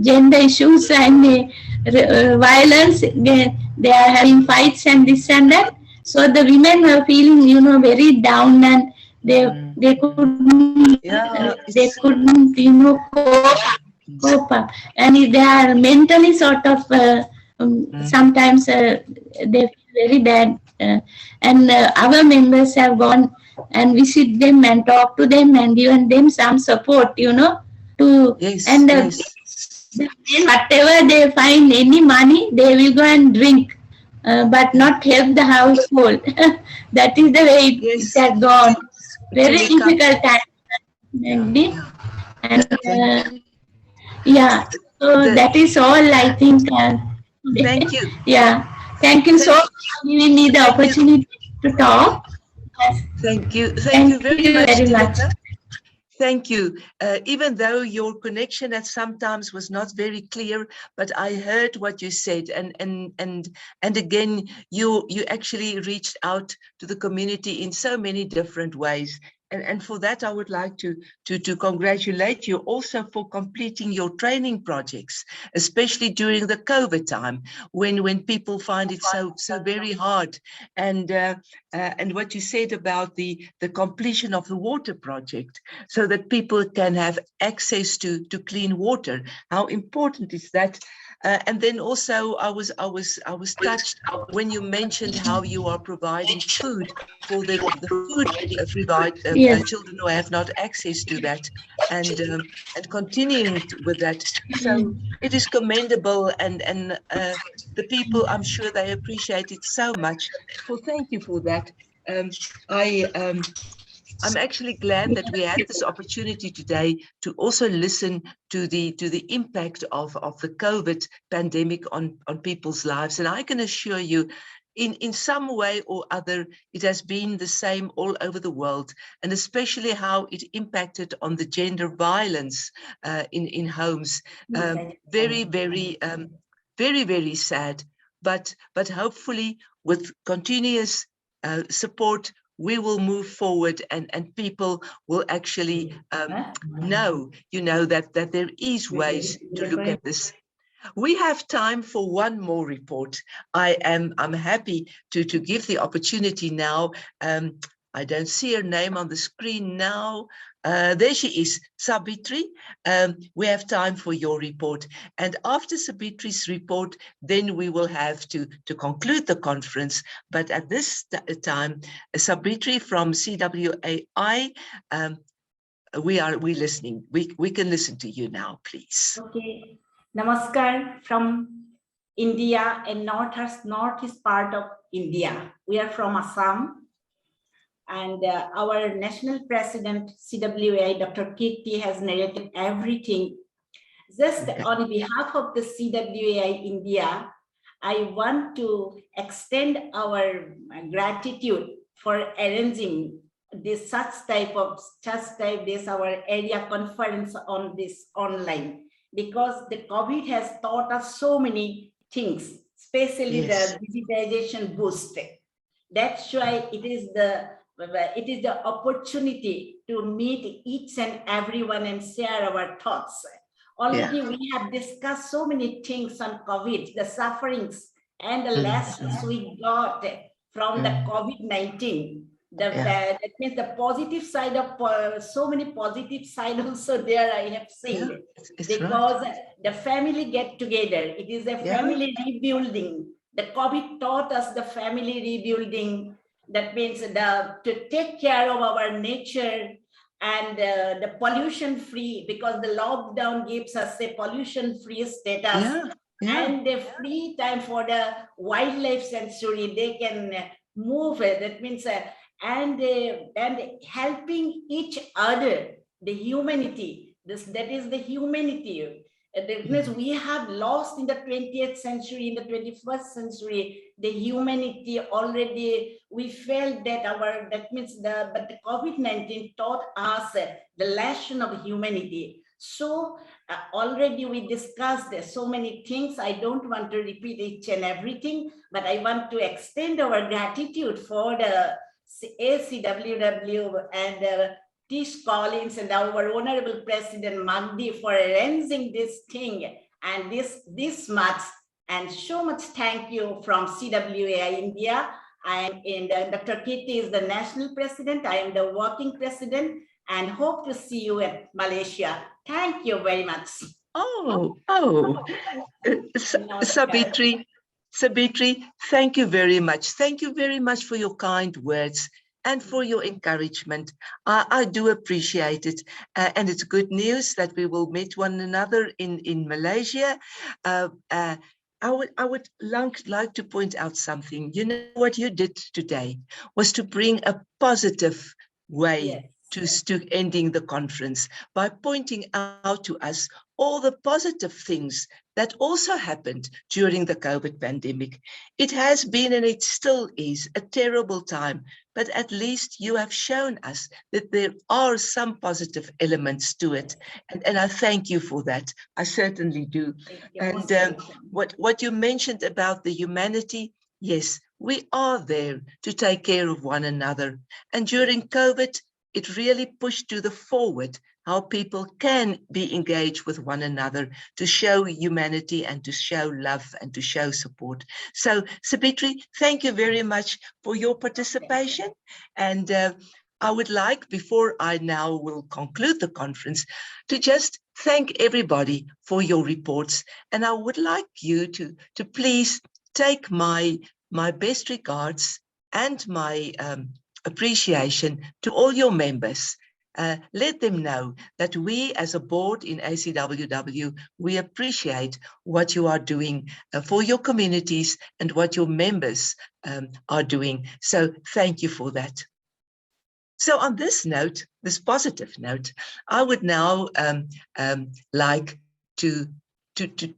gender issues and violence. They are having fights and this and that. So the women were feeling, very down, and they couldn't, cope up, and they are mentally sort of sometimes they feel very bad, and our members have gone and visit them and talk to them and given them some support, whatever they find any money, they will go and drink, but not help the household. That is the way it has gone. Very difficult time. And so that is all, I think. Thank you. Thank you so much for giving me the opportunity to talk. Thank you. Thank you very much. Thank you. Even though your connection at sometimes was not very clear, but I heard what you said, and again, you actually reached out to the community in so many different ways. And for that, I would like to congratulate you also for completing your training projects, especially during the COVID time, when people find it so very hard. And what you said about the completion of the water project, so that people can have access to clean water. How important is that? And then also, I was touched when you mentioned how you are providing food for the food children who have not access to that, and continuing with that. So it is commendable, and the people, I'm sure they appreciate it so much. So thank you for that. I'm actually glad that we had this opportunity today to also listen to the impact of the COVID pandemic on people's lives. And I can assure you, in some way or other, it has been the same all over the world, and especially how it impacted on the gender violence in homes. Very, very sad. But hopefully, with continuous support, we will move forward, and people will actually know, that there is ways to look at this. We have time for one more report. I'm happy to give the opportunity now. I don't see her name on the screen now. There she is, Sabitri. We have time for your report. And after Sabitri's report, then we will have to conclude the conference. But at this time, Sabitri from CWAI, we're listening. We can listen to you now, please. Okay. Namaskar from India and northeast part of India. We are from Assam, and our national president CWAI, Dr. Kirti, has narrated everything. Just on behalf of the CWAI India, I want to extend our gratitude for arranging this our area conference on this online. Because the COVID has taught us so many things, especially the digitization boost. That's why it is the opportunity to meet each and everyone and share our thoughts. Already we have discussed so many things on COVID, the sufferings and the lessons we got from the COVID-19. That means the positive side of so many positive side also there I have seen, because the family get together. It is a family rebuilding. The COVID taught us the family rebuilding. That means to take care of our nature and the pollution free, because the lockdown gives us a pollution free status and the free time for the wildlife sanctuary. They can move. That means and helping each other, the humanity. That is the humanity. That means we have lost in the 20th century, in the 21st century, the humanity already. We felt that but the COVID-19 taught us the lesson of humanity. So already we discussed so many things. I don't want to repeat each and everything, but I want to extend our gratitude for the ACWW and Tish Collins and our Honorable President Magdie for arranging this thing and this much. And so much thank you from CWAI India. Dr. Kirti is the national president. I am the working president, and hope to see you at Malaysia. Thank you very much. Sabitri, thank you very much. Thank you very much for your kind words and for your encouragement. I do appreciate it. And it's good news that we will meet one another in Malaysia. I would like to point out something. You know, what you did today was to bring a positive way to ending the conference by pointing out to us all the positive things that also happened during the COVID pandemic. It has been, and it still is, a terrible time, but at least you have shown us that there are some positive elements to it. And I thank you for that. I certainly do. And what you mentioned about the humanity, yes, we are there to take care of one another. And during COVID, it really pushed to the forward how people can be engaged with one another to show humanity and to show love and to show support. So, Sabitri, thank you very much for your participation. And I would like, before I now will conclude the conference, to just thank everybody for your reports. And I would like you to please take my best regards and my appreciation to all your members. Let them know that we as a board in ACWW, we appreciate what you are doing for your communities and what your members are doing. So thank you for that. So on this note, this positive note, I would now like to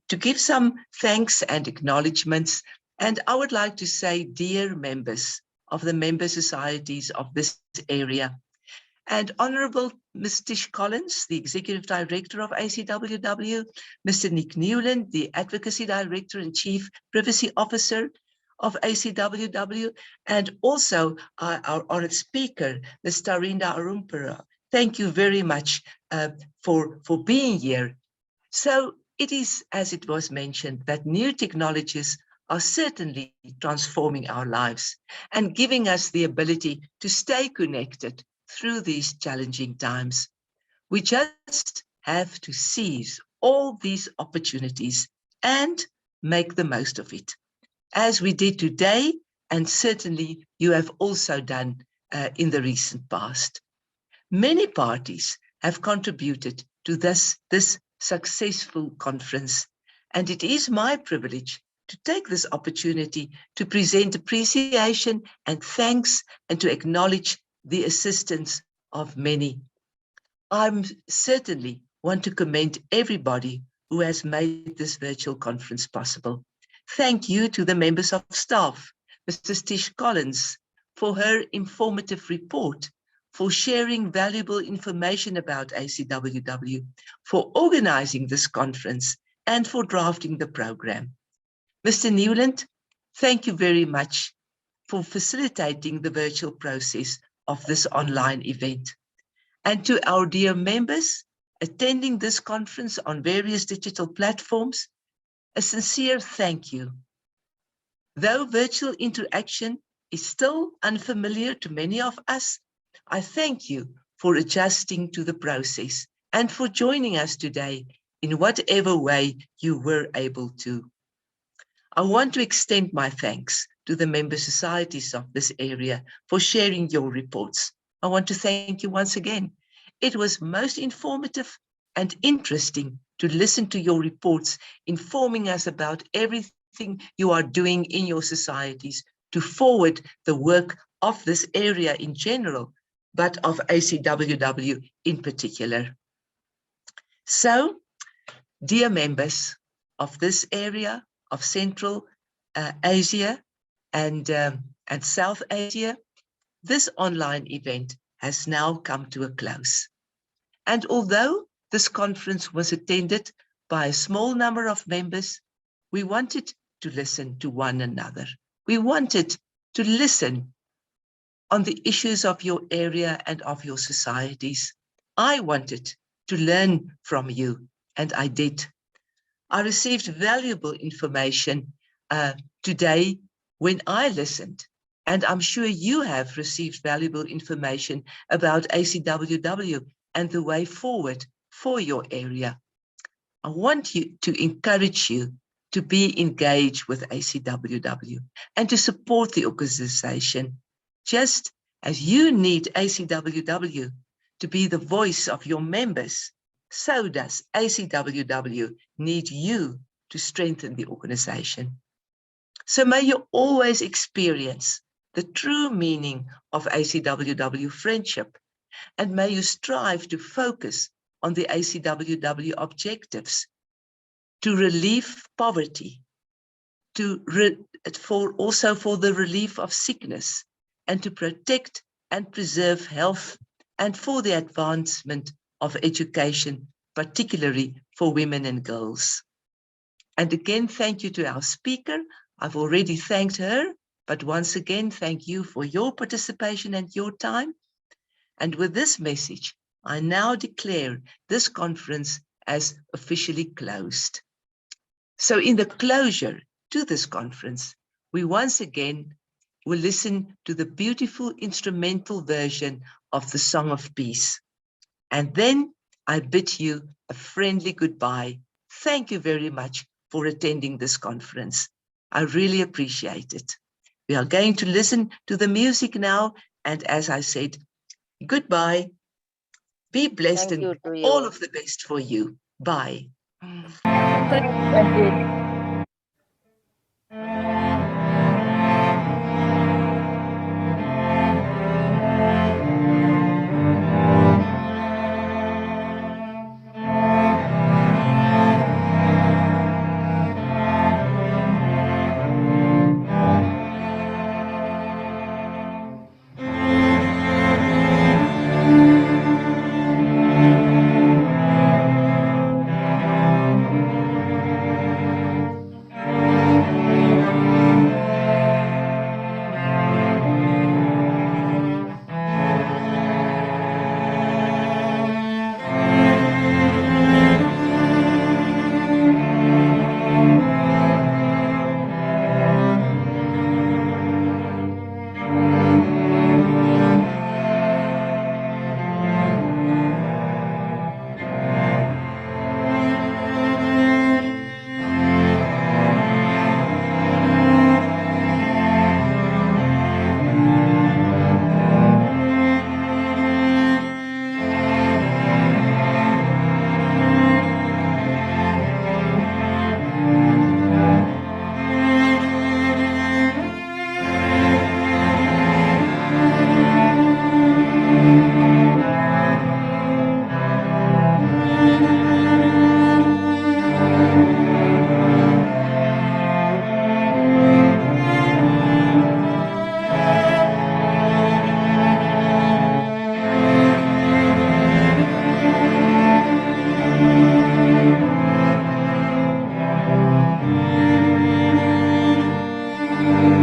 give some thanks and acknowledgements. And I would like to say, dear members of the member societies of this area, and Honorable Ms. Tish Collins, the Executive Director of ACWW, Mr. Nick Newland, the Advocacy Director and Chief Privacy Officer of ACWW, and also our honored speaker, Ms. Tarinda Arumpara. Thank you very much for being here. So it is, as it was mentioned, that new technologies are certainly transforming our lives and giving us the ability to stay connected through these challenging times. We just have to seize all these opportunities and make the most of it, as we did today, and certainly you have also done in the recent past. Many parties have contributed to this successful conference, and it is my privilege to take this opportunity to present appreciation and thanks and to acknowledge the assistance of many. I certainly want to commend everybody who has made this virtual conference possible. Thank you to the members of staff, Mrs. Tish Collins, for her informative report, for sharing valuable information about ACWW, for organizing this conference, and for drafting the program. Mr. Newland, thank you very much for facilitating the virtual process of this online event. And to our dear members attending this conference on various digital platforms, a sincere thank you. Though virtual interaction is still unfamiliar to many of us, I thank you for adjusting to the process and for joining us today in whatever way you were able to. I want to extend my thanks to the member societies of this area for sharing your reports. I want to thank you once again. It was most informative and interesting to listen to your reports, informing us about everything you are doing in your societies to forward the work of this area in general, but of ACWW in particular. So, dear members of this area of Central Asia and South Asia, this online event has now come to a close. And although this conference was attended by a small number of members, we wanted to listen to one another. We wanted to listen on the issues of your area and of your societies. I wanted to learn from you, and I did. I received valuable information today when I listened, and I'm sure you have received valuable information about ACWW and the way forward for your area. I want to encourage you to be engaged with ACWW and to support the organization, just as you need ACWW to be the voice of your members. So does ACWW need you to strengthen the organization. So may you always experience the true meaning of ACWW friendship, and may you strive to focus on the ACWW objectives, to relieve poverty, also for the relief of sickness, and to protect and preserve health, and for the advancement of education, particularly for women and girls. And again, thank you to our speaker. I've already thanked her, but once again, thank you for your participation and your time. And with this message, I now declare this conference as officially closed. So in the closure to this conference, we once again will listen to the beautiful instrumental version of the Song of Peace. And then I bid you a friendly goodbye. Thank you very much for attending this conference. I really appreciate it. We are going to listen to the music now. And as I said, goodbye. Be blessed and all of the best for you. Bye. Thank you.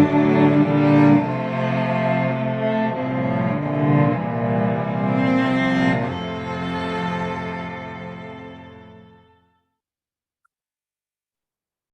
you.